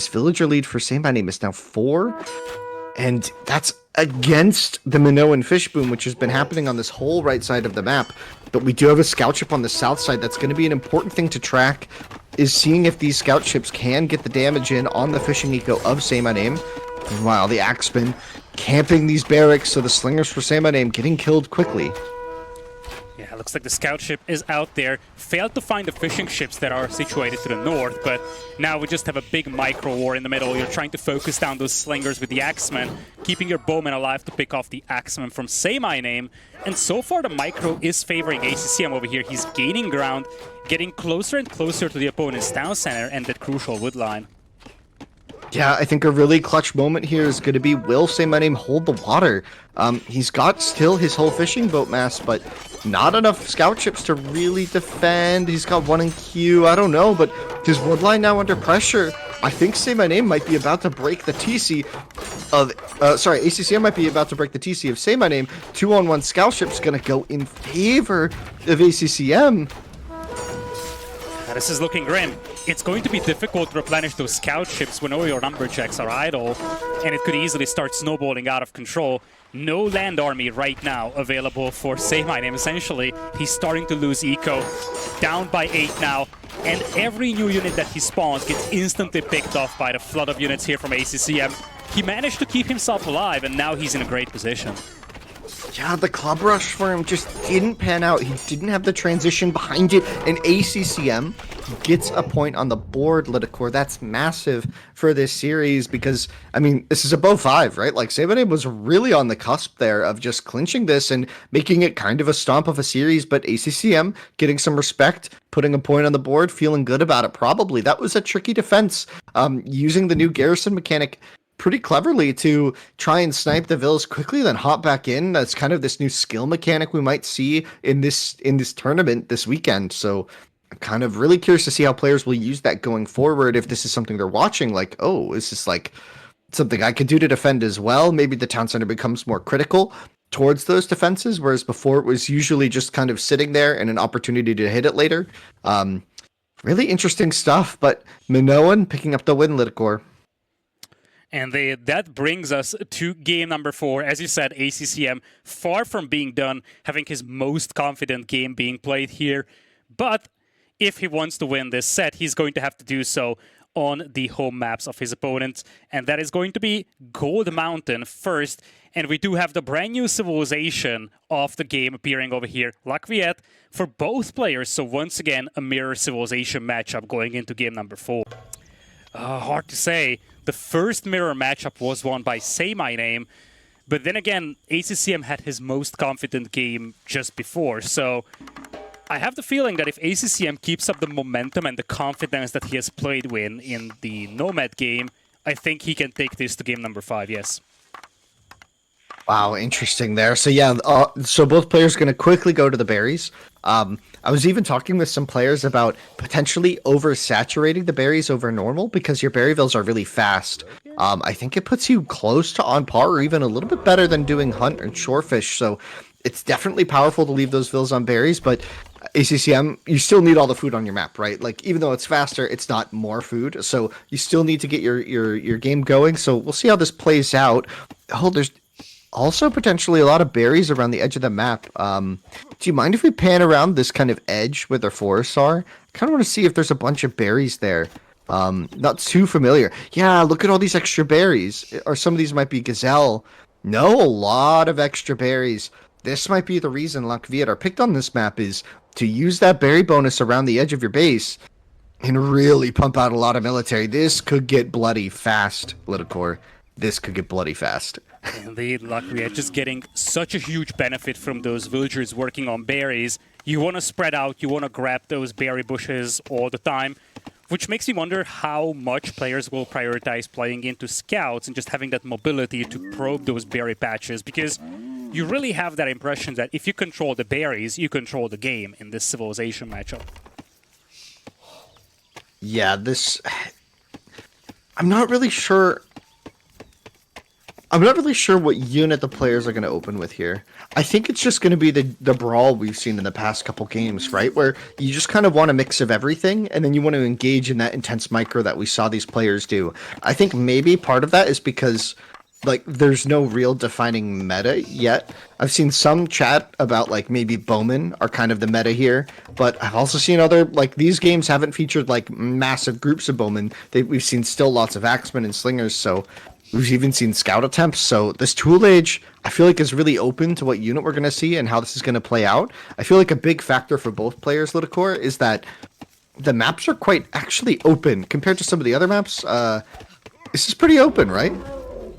villager lead for Saymyname is now 4, and that's against the Minoan fish boom, which has been happening on this whole right side of the map. But we do have a scout ship on the south side. That's going to be an important thing to track, is seeing if these scout ships can get the damage in on the fishing eco of Saymyname. While the Axemen camping these barracks, so the slingers for Saymyname getting killed quickly. Yeah, looks like the scout ship is out there. Failed to find the fishing ships that are situated to the north, but now we just have a big micro war in the middle. You're trying to focus down those slingers with the Axemen, keeping your bowmen alive to pick off the Axemen from Saymyname. And so far the micro is favoring ACCM over here. He's gaining ground, getting closer and closer to the opponent's town center and that crucial wood line. Yeah, I think a really clutch moment here is going to be, will Saymyname hold the water? He's got still his whole fishing boat mass, but not enough scout ships to really defend. He's got one in queue, I don't know, but his woodline now under pressure. I think Saymyname might be about to break the TC of, ACCM might be about to break the TC of Saymyname. 2-on-1 scout ship's going to go in favor of ACCM. This is looking grim. It's going to be difficult to replenish those scout ships when all your lumberjacks are idle, and it could easily start snowballing out of control. No land army right now available for Saymyname. Essentially, he's starting to lose eco. Down by 8 now, and every new unit that he spawns gets instantly picked off by the flood of units here from ACCM. He managed to keep himself alive, and now he's in a great position. Yeah, the club rush for him just didn't pan out. He didn't have the transition behind it, and ACCM gets a point on the board, Lidakor. That's massive for this series because, I mean, this is a bow 5, right? Like, Saymyname was really on the cusp there of just clinching this and making it kind of a stomp of a series, but ACCM getting some respect, putting a point on the board, feeling good about it probably. That was a tricky defense, using the new garrison mechanic pretty cleverly to try and snipe the vills quickly, then hop back in. That's kind of this new skill mechanic we might see in this tournament this weekend. So I'm kind of really curious to see how players will use that going forward. If this is something they're watching, like, oh, is this like something I could do to defend as well? Maybe the town center becomes more critical towards those defenses, whereas before it was usually just kind of sitting there and an opportunity to hit it later. Really interesting stuff, but Minoan picking up the win, Lidakor. And that brings us to game number 4. As you said, ACCM far from being done, having his most confident game being played here. But if he wants to win this set, he's going to have to do so on the home maps of his opponents. And that is going to be Gold Mountain first. And we do have the brand new civilization of the game appearing over here, Lac Viet, for both players. So once again, a mirror civilization matchup going into game number 4. Hard to say. The first mirror matchup was won by Saymyname, but then again, ACCM had his most confident game just before, so I have the feeling that if ACCM keeps up the momentum and the confidence that he has played with in the Nomad game, I think he can take this to game number 5, yes. Wow, interesting there. So yeah, so both players going to quickly go to the berries. I was even talking with some players about potentially oversaturating the berries over normal because your berryvilles are really fast. I think it puts you close to on par or even a little bit better than doing hunt and shorefish. So it's definitely powerful to leave those vills on berries, but ACCM, you still need all the food on your map, right? Like, even though it's faster, it's not more food. So you still need to get your game going. So we'll see how this plays out. Oh, there's also potentially a lot of berries around the edge of the map. Do you mind if we pan around this kind of edge where their forests are? I kind of want to see if there's a bunch of berries there. Not too familiar. Yeah, look at all these extra berries. Or some of these might be gazelle. No, a lot of extra berries. This might be the reason Lac Viet are picked on this map, is to use that berry bonus around the edge of your base and really pump out a lot of military. This could get bloody fast, Lidakor. This could get bloody fast. Indeed, Lac Viet just getting such a huge benefit from those villagers working on berries. You want to spread out, you want to grab those berry bushes all the time, which makes me wonder how much players will prioritize playing into scouts and just having that mobility to probe those berry patches, because you really have that impression that if you control the berries, you control the game in this civilization matchup. Yeah, I'm not really sure what unit the players are going to open with here. I think it's just going to be the brawl we've seen in the past couple games, right? Where you just kind of want a mix of everything, and then you want to engage in that intense micro that we saw these players do. I think maybe part of that is because, like, there's no real defining meta yet. I've seen some chat about, like, maybe bowmen are kind of the meta here, but I've also seen other, like, these games haven't featured, like, massive groups of bowmen. We've seen still lots of axemen and slingers, so we've even seen scout attempts. So this tool age, I feel like, is really open to what unit we're going to see and how this is going to play out. I feel like a big factor for both players, Lidakor, is that the maps are quite actually open compared to some of the other maps. This is pretty open, right?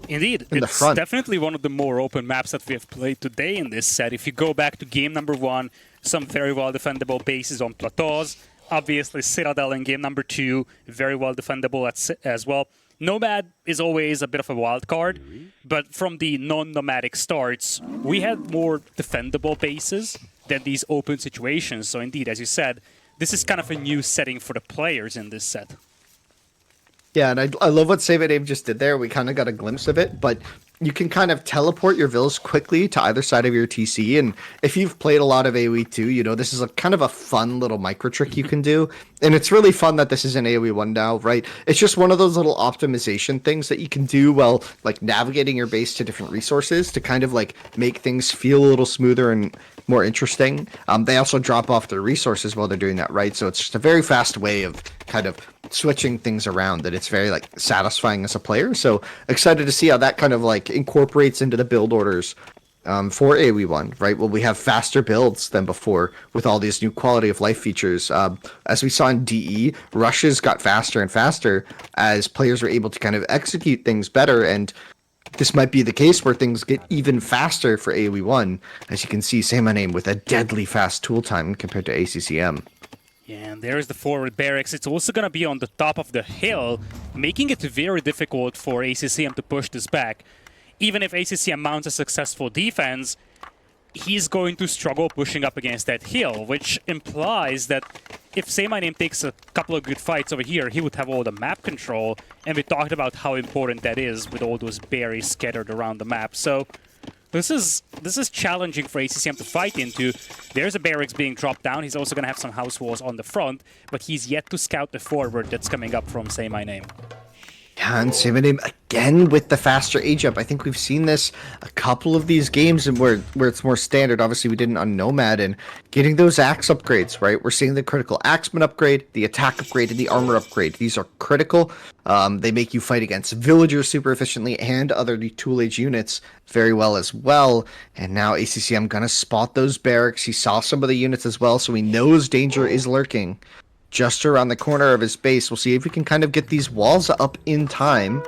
Indeed, it's definitely one of the more open maps that we have played today in this set. If you go back to game number 1, some very well defendable bases on plateaus. Obviously, Citadel in game number 2, very well defendable as well. Nomad is always a bit of a wild card, but from the non-nomadic starts, we had more defendable bases than these open situations. So indeed, as you said, this is kind of a new setting for the players in this set. Yeah, and I love what Saymyname just did there. We kind of got a glimpse of it, but you can kind of teleport your vills quickly to either side of your TC. And if you've played a lot of AoE 2, you know, this is a kind of a fun little micro trick you can do. And it's really fun that this is in AoE 1 now, right? It's just one of those little optimization things that you can do while like navigating your base to different resources to kind of like make things feel a little smoother and more interesting. They also drop off their resources while they're doing that, right? So it's just a very fast way of kind of switching things around that it's very like satisfying as a player. So excited to see how that kind of like incorporates into the build orders for AoE1, right? Well, we have faster builds than before with all these new quality of life features. As we saw in DE, rushes got faster and faster as players were able to kind of execute things better, and this might be the case where things get even faster for AoE1. As you can see, Saymyname with a deadly fast tool time compared to ACCM. Yeah, and there's the forward barracks. It's also going to be on the top of the hill, making it very difficult for ACCM to push this back. Even if ACCM mounts a successful defense, he's going to struggle pushing up against that hill, which implies that if Saymyname takes a couple of good fights over here, he would have all the map control, and we talked about how important that is with all those berries scattered around the map. So this is challenging for ACCM to fight into. There's a barracks being dropped down. He's also going to have some house walls on the front, but he's yet to scout the forward that's coming up from Saymyname. Yeah, and Saymyname again with the faster age up. I think we've seen this a couple of these games and where it's more standard. Obviously, we didn't on Nomad, and getting those axe upgrades, right? We're seeing the critical axeman upgrade, the attack upgrade, and the armor upgrade. These are critical. They make you fight against villagers super efficiently and other tool age units very well as well. And now ACCM gonna spot those barracks. He saw some of the units as well, so he knows danger is lurking just around the corner of his base. We'll see if we can kind of get these walls up in time.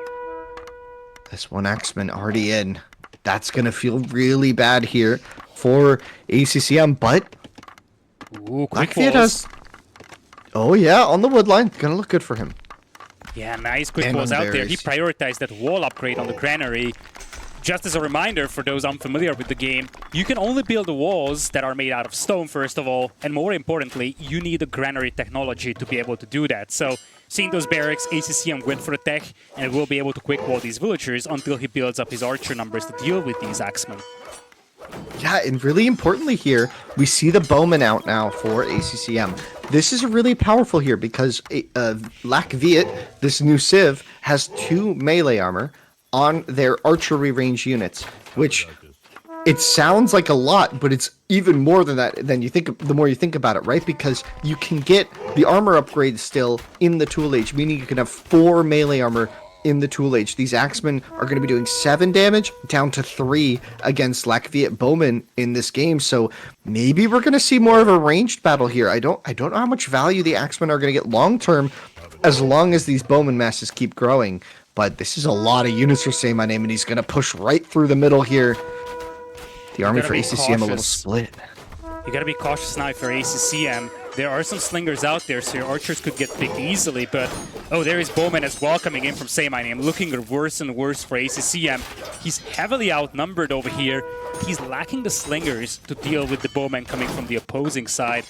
This one axeman already in. That's going to feel really bad here for ACCM, but Quick balls. Oh yeah, on the wood line. Going to look good for him. Yeah, nice quick balls out there. He prioritized that wall upgrade on the granary. Just as a reminder for those unfamiliar with the game, you can only build the walls that are made out of stone, first of all, and more importantly, you need the granary technology to be able to do that. So, seeing those barracks, ACCM went for the tech, and will be able to quick wall these villagers until he builds up his archer numbers to deal with these axemen. Yeah, and really importantly here, we see the bowman out now for ACCM. This is really powerful here because Lidakor, this new civ, has 2 melee armor on their archery range units, which it sounds like a lot, but it's even more than that than you think. The more you think about it, right? Because you can get the armor upgrade still in the tool age, meaning you can have 4 melee armor in the tool age. These axemen are going to be doing 7 damage down to 3 against Lidakor bowmen in this game. So maybe we're going to see more of a ranged battle here. I don't know how much value the axemen are going to get long term, as long as these bowman masses keep growing. But this is a lot of units for Saymyname, and he's going to push right through the middle here. The army for ACCM a little split. You got to be cautious now for ACCM. There are some slingers out there, so your archers could get picked easily, but oh, there is Bowman as well coming in from Saymyname, looking worse and worse for ACCM. He's heavily outnumbered over here. He's lacking the slingers to deal with the Bowman coming from the opposing side.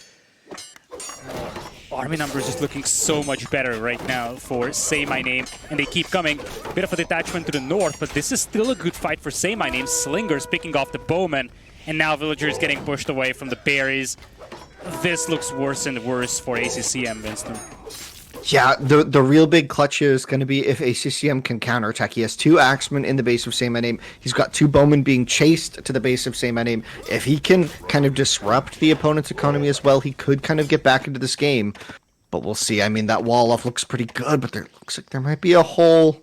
Army numbers just looking so much better right now for Saymyname, and they keep coming. Bit of a detachment to the north, but this is still a good fight for Saymyname. Slingers picking off the bowmen, and now villagers getting pushed away from the berries. This looks worse and worse for ACCM, Winston. Yeah, the real big clutch here is going to be if ACCM can counterattack. He has 2 axemen in the base of Saymyname. He's got 2 bowmen being chased to the base of Saymyname. If he can kind of disrupt the opponent's economy as well, he could kind of get back into this game. But we'll see. I mean, that wall off looks pretty good, but there looks like there might be a hole.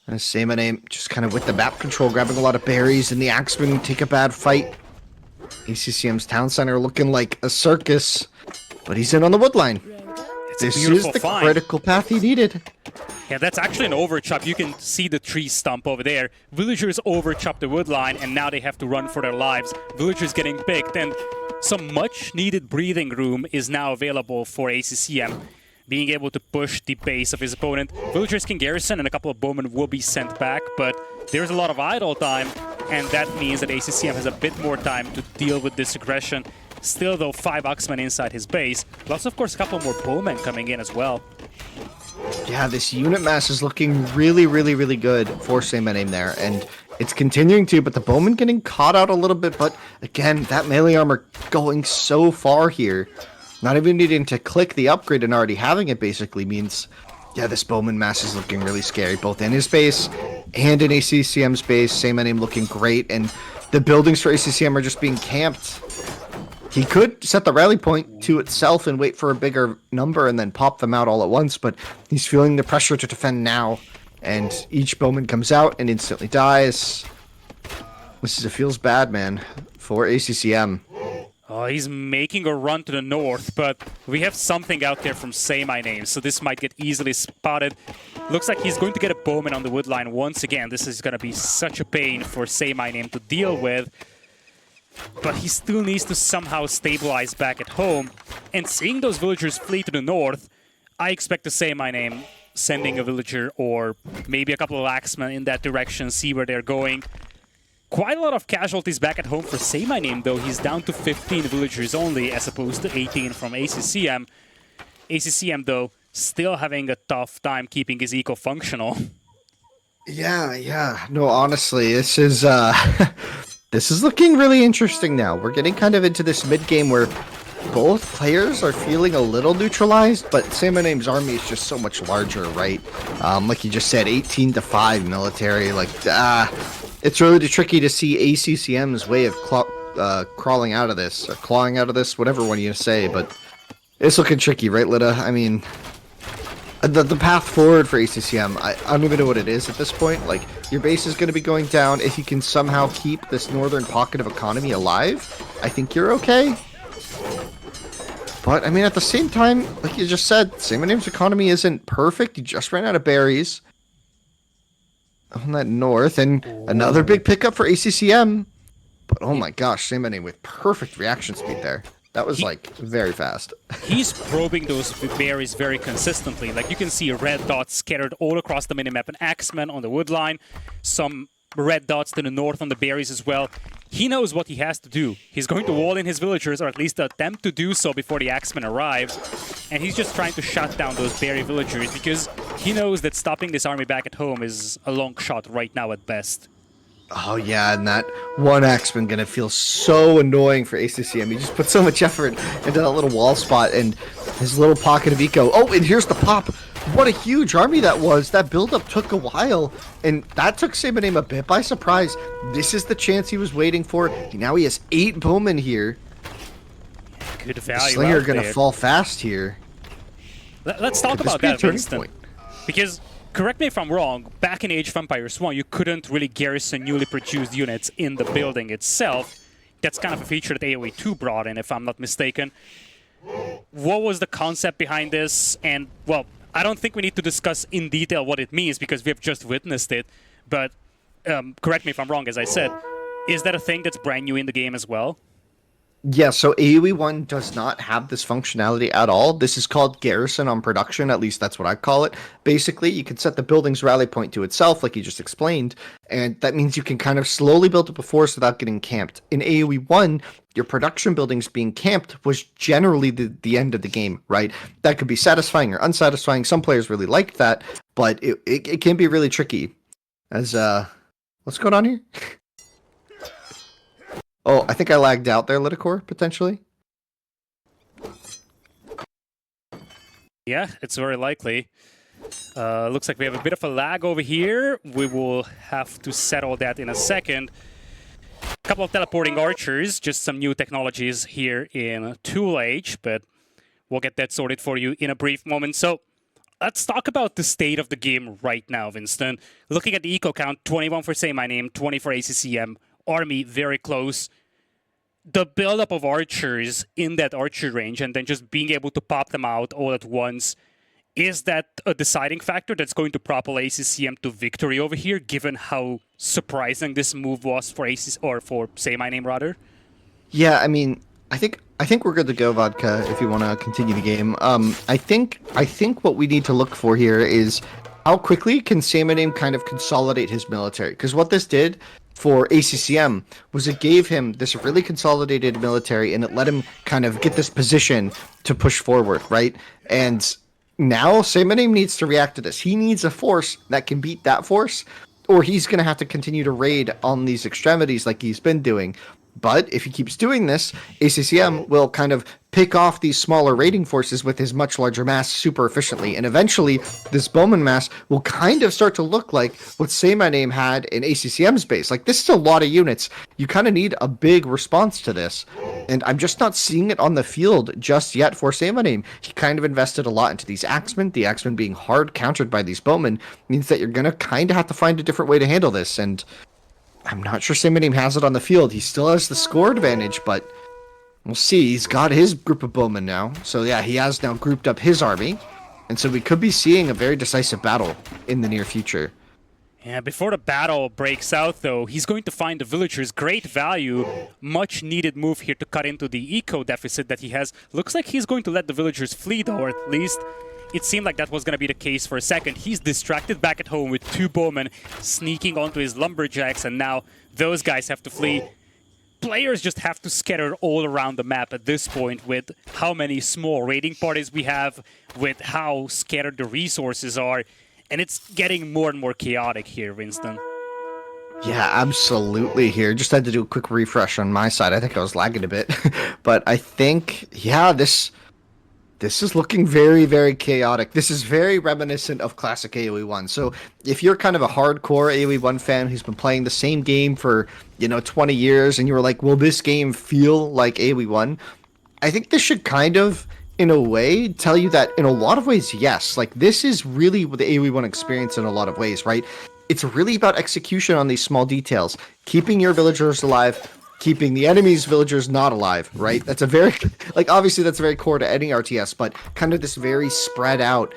And Saymyname just kind of with the map control, grabbing a lot of berries, and the axemen take a bad fight. ACCM's town center looking like a circus, but he's in on the wood line. This is the critical path he needed. Yeah, that's actually an overchop. You can see the tree stump over there. Villagers overchop the wood line, and now they have to run for their lives. Villagers getting picked, and some much-needed breathing room is now available for ACCM. being able to push the base of his opponent. Villagers can garrison and a couple of bowmen will be sent back, but there's a lot of idle time, and that means that ACCM has a bit more time to deal with this aggression. Still, though, 5 Axemen inside his base, plus, of course, a couple more bowmen coming in as well. Yeah, this unit mass is looking really, really, really good for Saymyname there, and it's continuing to, but the bowman getting caught out a little bit, but again, that melee armor going so far here. Not even needing to click the upgrade and already having it basically means, yeah, this bowman mass is looking really scary, both in his base and in ACCM's base. Saymyname looking great, and the buildings for ACCM are just being camped. He could set the rally point to itself and wait for a bigger number and then pop them out all at once, but he's feeling the pressure to defend now, and each bowman comes out and instantly dies. It feels bad, man, for ACCM. Oh, he's making a run to the north, but we have something out there from Saymyname, so this might get easily spotted. Looks like he's going to get a bowman on the wood line once again. This is going to be such a pain for Saymyname to deal with. But he still needs to somehow stabilize back at home. And seeing those villagers flee to the north, I expect to Saymyname sending a villager or maybe a couple of axemen in that direction, see where they're going. Quite a lot of casualties back at home for Saymyname, though. He's down to 15 villagers only, as opposed to 18 from ACCM. ACCM, though, still having a tough time keeping his eco functional. Yeah. No, honestly, this is this is looking really interesting now. We're getting kind of into this mid-game where both players are feeling a little neutralized, but Saymayname's army is just so much larger, right? Like you just said, 18-5 military, like, it's really tricky to see ACCM's way of crawling out of this, or clawing out of this, whatever one you say, but it's looking tricky, right, Lida? I mean, the path forward for ACCM, I don't even know what it is at this point. Like, your base is going to be going down. If you can somehow keep this northern pocket of economy alive, I think you're okay. But, I mean, at the same time, like you just said, Saymyname's economy isn't perfect. He just ran out of berries on that north, and another big pickup for ACCM. But oh my gosh, Saymyname with perfect reaction speed there. That was like very fast. He's probing those berries very consistently. Like you can see red dots scattered all across the minimap, and axemen on the wood line, some red dots to the north on the berries as well. He knows what he has to do. He's going to wall in his villagers, or at least attempt to do so before the axemen arrive. And he's just trying to shut down those berry villagers because he knows that stopping this army back at home is a long shot right now at best. Oh yeah, and that one axeman gonna feel so annoying for ACCM. He just put so much effort into that little wall spot and his little pocket of eco. Oh, and here's the pop. What a huge army that was. That build-up took a while, and that took Saymyname a bit by surprise. This is the chance he was waiting for. Now he has 8 bowmen here. Good value. Slinger gonna fall fast here. Let's talk about that, Winston. Because, correct me if I'm wrong, back in Age of Empires 1, you couldn't really garrison newly produced units in the building itself. That's kind of a feature that AoE 2 brought in, if I'm not mistaken. What was the concept behind this? And, well, I don't think we need to discuss in detail what it means because we have just witnessed it. But, correct me if I'm wrong, as I said, is that a thing that's brand new in the game as well? Yeah, so AoE 1 does not have this functionality at all. This is called garrison on production, at least that's what I call it. Basically, you can set the building's rally point to itself, like you just explained, and that means you can kind of slowly build up a force without getting camped. In AoE 1, your production buildings being camped was generally the end of the game, right? That could be satisfying or unsatisfying. Some players really liked that, but it can be really tricky. As, what's going on here? Oh, I think I lagged out there, Lidakor, potentially. Yeah, it's very likely. Looks like we have a bit of a lag over here. We will have to settle that in a second. A couple of teleporting archers, just some new technologies here in Tool Age, but we'll get that sorted for you in a brief moment. So let's talk about the state of the game right now, Winston. Looking at the eco count, 21 for Saymyname, 20 for ACCM. Army very close. The buildup of archers in that archer range and then just being able to pop them out all at once, is that a deciding factor that's going to propel ACCM to victory over here, given how surprising this move was for for Saymyname rather? Yeah, I mean, I think I think we're good to go, Vodka, if you want to continue the game. I think what we need to look for here is how quickly can Saymyname kind of consolidate his military? Because what this did for ACCM was it gave him this really consolidated military, and it let him kind of get this position to push forward, right? And now Saymyname needs to react to this. He needs a force that can beat that force, or he's going to have to continue to raid on these extremities like he's been doing. But if he keeps doing this, ACCM will kind of pick off these smaller raiding forces with his much larger mass super efficiently. And eventually, this Bowman mass will kind of start to look like what Saymyname had in ACCM's base. Like, this is a lot of units. You kind of need a big response to this. And I'm just not seeing it on the field just yet for Saymyname. He kind of invested a lot into these Axemen. The Axemen being hard countered by these Bowmen means that you're going to kind of have to find a different way to handle this. And I'm not sure Saymyname has it on the field. He still has the score advantage, but we'll see. He's got his group of bowmen now. So yeah, he has now grouped up his army. And so we could be seeing a very decisive battle in the near future. Yeah, before the battle breaks out, though, he's going to find the villagers great value. Much needed move here to cut into the eco deficit that he has. Looks like he's going to let the villagers flee, though, or at least it seemed like that was going to be the case for a second. He's distracted back at home with 2 bowmen sneaking onto his lumberjacks, and now those guys have to flee. Players just have to scatter all around the map at this point with how many small raiding parties we have, with how scattered the resources are, and it's getting more and more chaotic here, Winston. Yeah, absolutely here. Just had to do a quick refresh on my side. I think I was lagging a bit. But I think, yeah, this is looking very, very chaotic. This is very reminiscent of classic AoE 1. So if you're kind of a hardcore AoE 1 fan who's been playing the same game for, 20 years, and you were like, will this game feel like AoE 1? I think this should kind of, in a way, tell you that in a lot of ways, yes. Like, this is really the AoE 1 experience in a lot of ways, right? It's really about execution on these small details. Keeping your villagers alive, keeping the enemy's villagers not alive, right? That's a very, obviously that's very core to any RTS, but kind of this very spread out,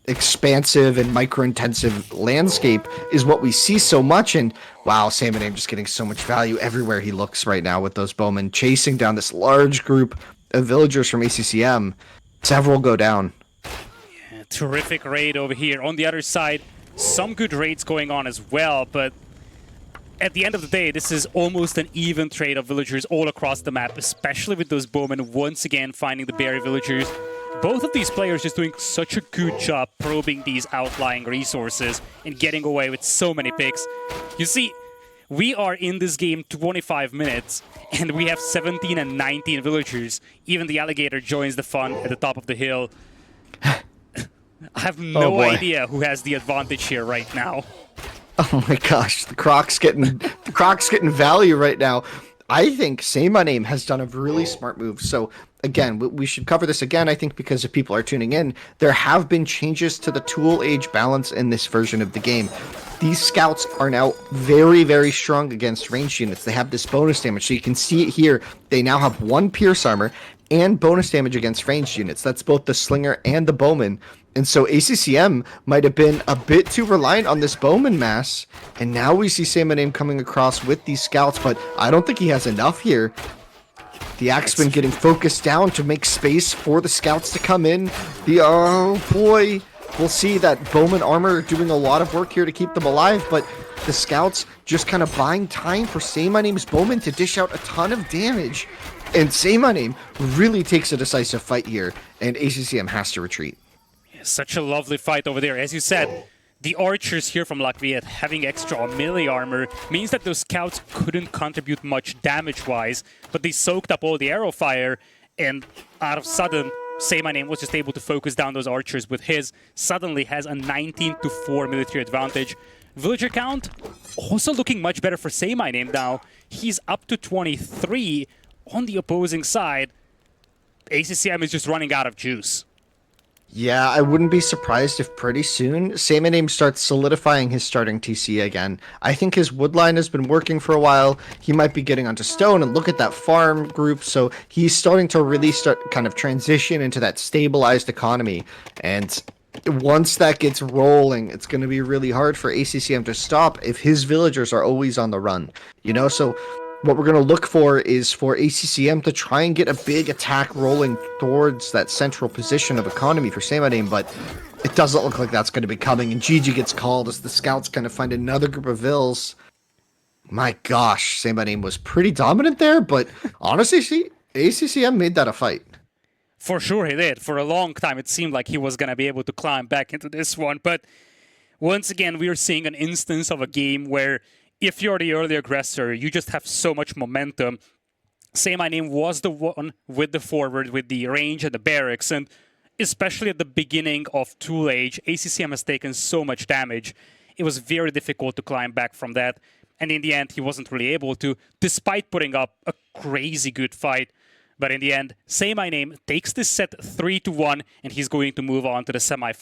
expansive and micro-intensive landscape is what we see so much. And wow, Saymyname just getting so much value everywhere he looks right now with those bowmen chasing down this large group of villagers from ACCM. Several go down. Yeah, terrific raid over here. On the other side, some good raids going on as well, but at the end of the day, this is almost an even trade of villagers all across the map, especially with those bowmen once again finding the berry villagers. Both of these players just doing such a good job probing these outlying resources and getting away with so many picks. You see, we are in this game 25 minutes, and we have 17 and 19 villagers. Even the alligator joins the fun at the top of the hill. I have no idea who has the advantage here right now. Oh my gosh, the Croc's getting value right now. I think Saymyname has done a really smart move. So again, we should cover this again, I think, because if people are tuning in, there have been changes to the tool age balance in this version of the game. These scouts are now very, very strong against ranged units. They have this bonus damage. So you can see it here. They now have 1 pierce armor and bonus damage against ranged units. That's both the slinger and the bowman. And so ACCM might have been a bit too reliant on this bowman mass. And now we see Saymyname coming across with these scouts, but I don't think he has enough here. The Axeman getting focused down to make space for the scouts to come in. Oh boy. We'll see that bowman armor doing a lot of work here to keep them alive, but the scouts just kind of buying time for Saymaneme's bowman to dish out a ton of damage. And Saymyname really takes a decisive fight here, and ACCM has to retreat. Such a lovely fight over there. As you said, the archers here from Latvia having extra melee armor means that those scouts couldn't contribute much damage-wise, but they soaked up all the arrow fire, and out of sudden, Saymyname was just able to focus down those archers with his. Suddenly has a 19-4 military advantage. Villager count also looking much better for Saymyname now. He's up to 23 on the opposing side. ACCM is just running out of juice. Yeah, I wouldn't be surprised if pretty soon Saymyname starts solidifying his starting TC again. I think his woodline has been working for a while. He might be getting onto stone, and look at that farm group. So he's starting to really start kind of transition into that stabilized economy. And once that gets rolling, it's going to be really hard for ACCM to stop if his villagers are always on the run. So what we're going to look for is for ACCM to try and get a big attack rolling towards that central position of economy for Saymyname, but it doesn't look like that's going to be coming, and GG gets called as the scouts kind of find another group of Vills. My gosh, Saymyname was pretty dominant there, but honestly, ACCM made that a fight. For sure he did. For a long time, it seemed like he was going to be able to climb back into this one, but once again, we are seeing an instance of a game where if you're the early aggressor, you just have so much momentum. Saymyname was the one with the forward, with the range and the barracks, and especially at the beginning of Tool Age, ACCM has taken so much damage. It was very difficult to climb back from that, and in the end, he wasn't really able to, despite putting up a crazy good fight. But in the end, Saymyname takes this set 3-1, and he's going to move on to the semifinals.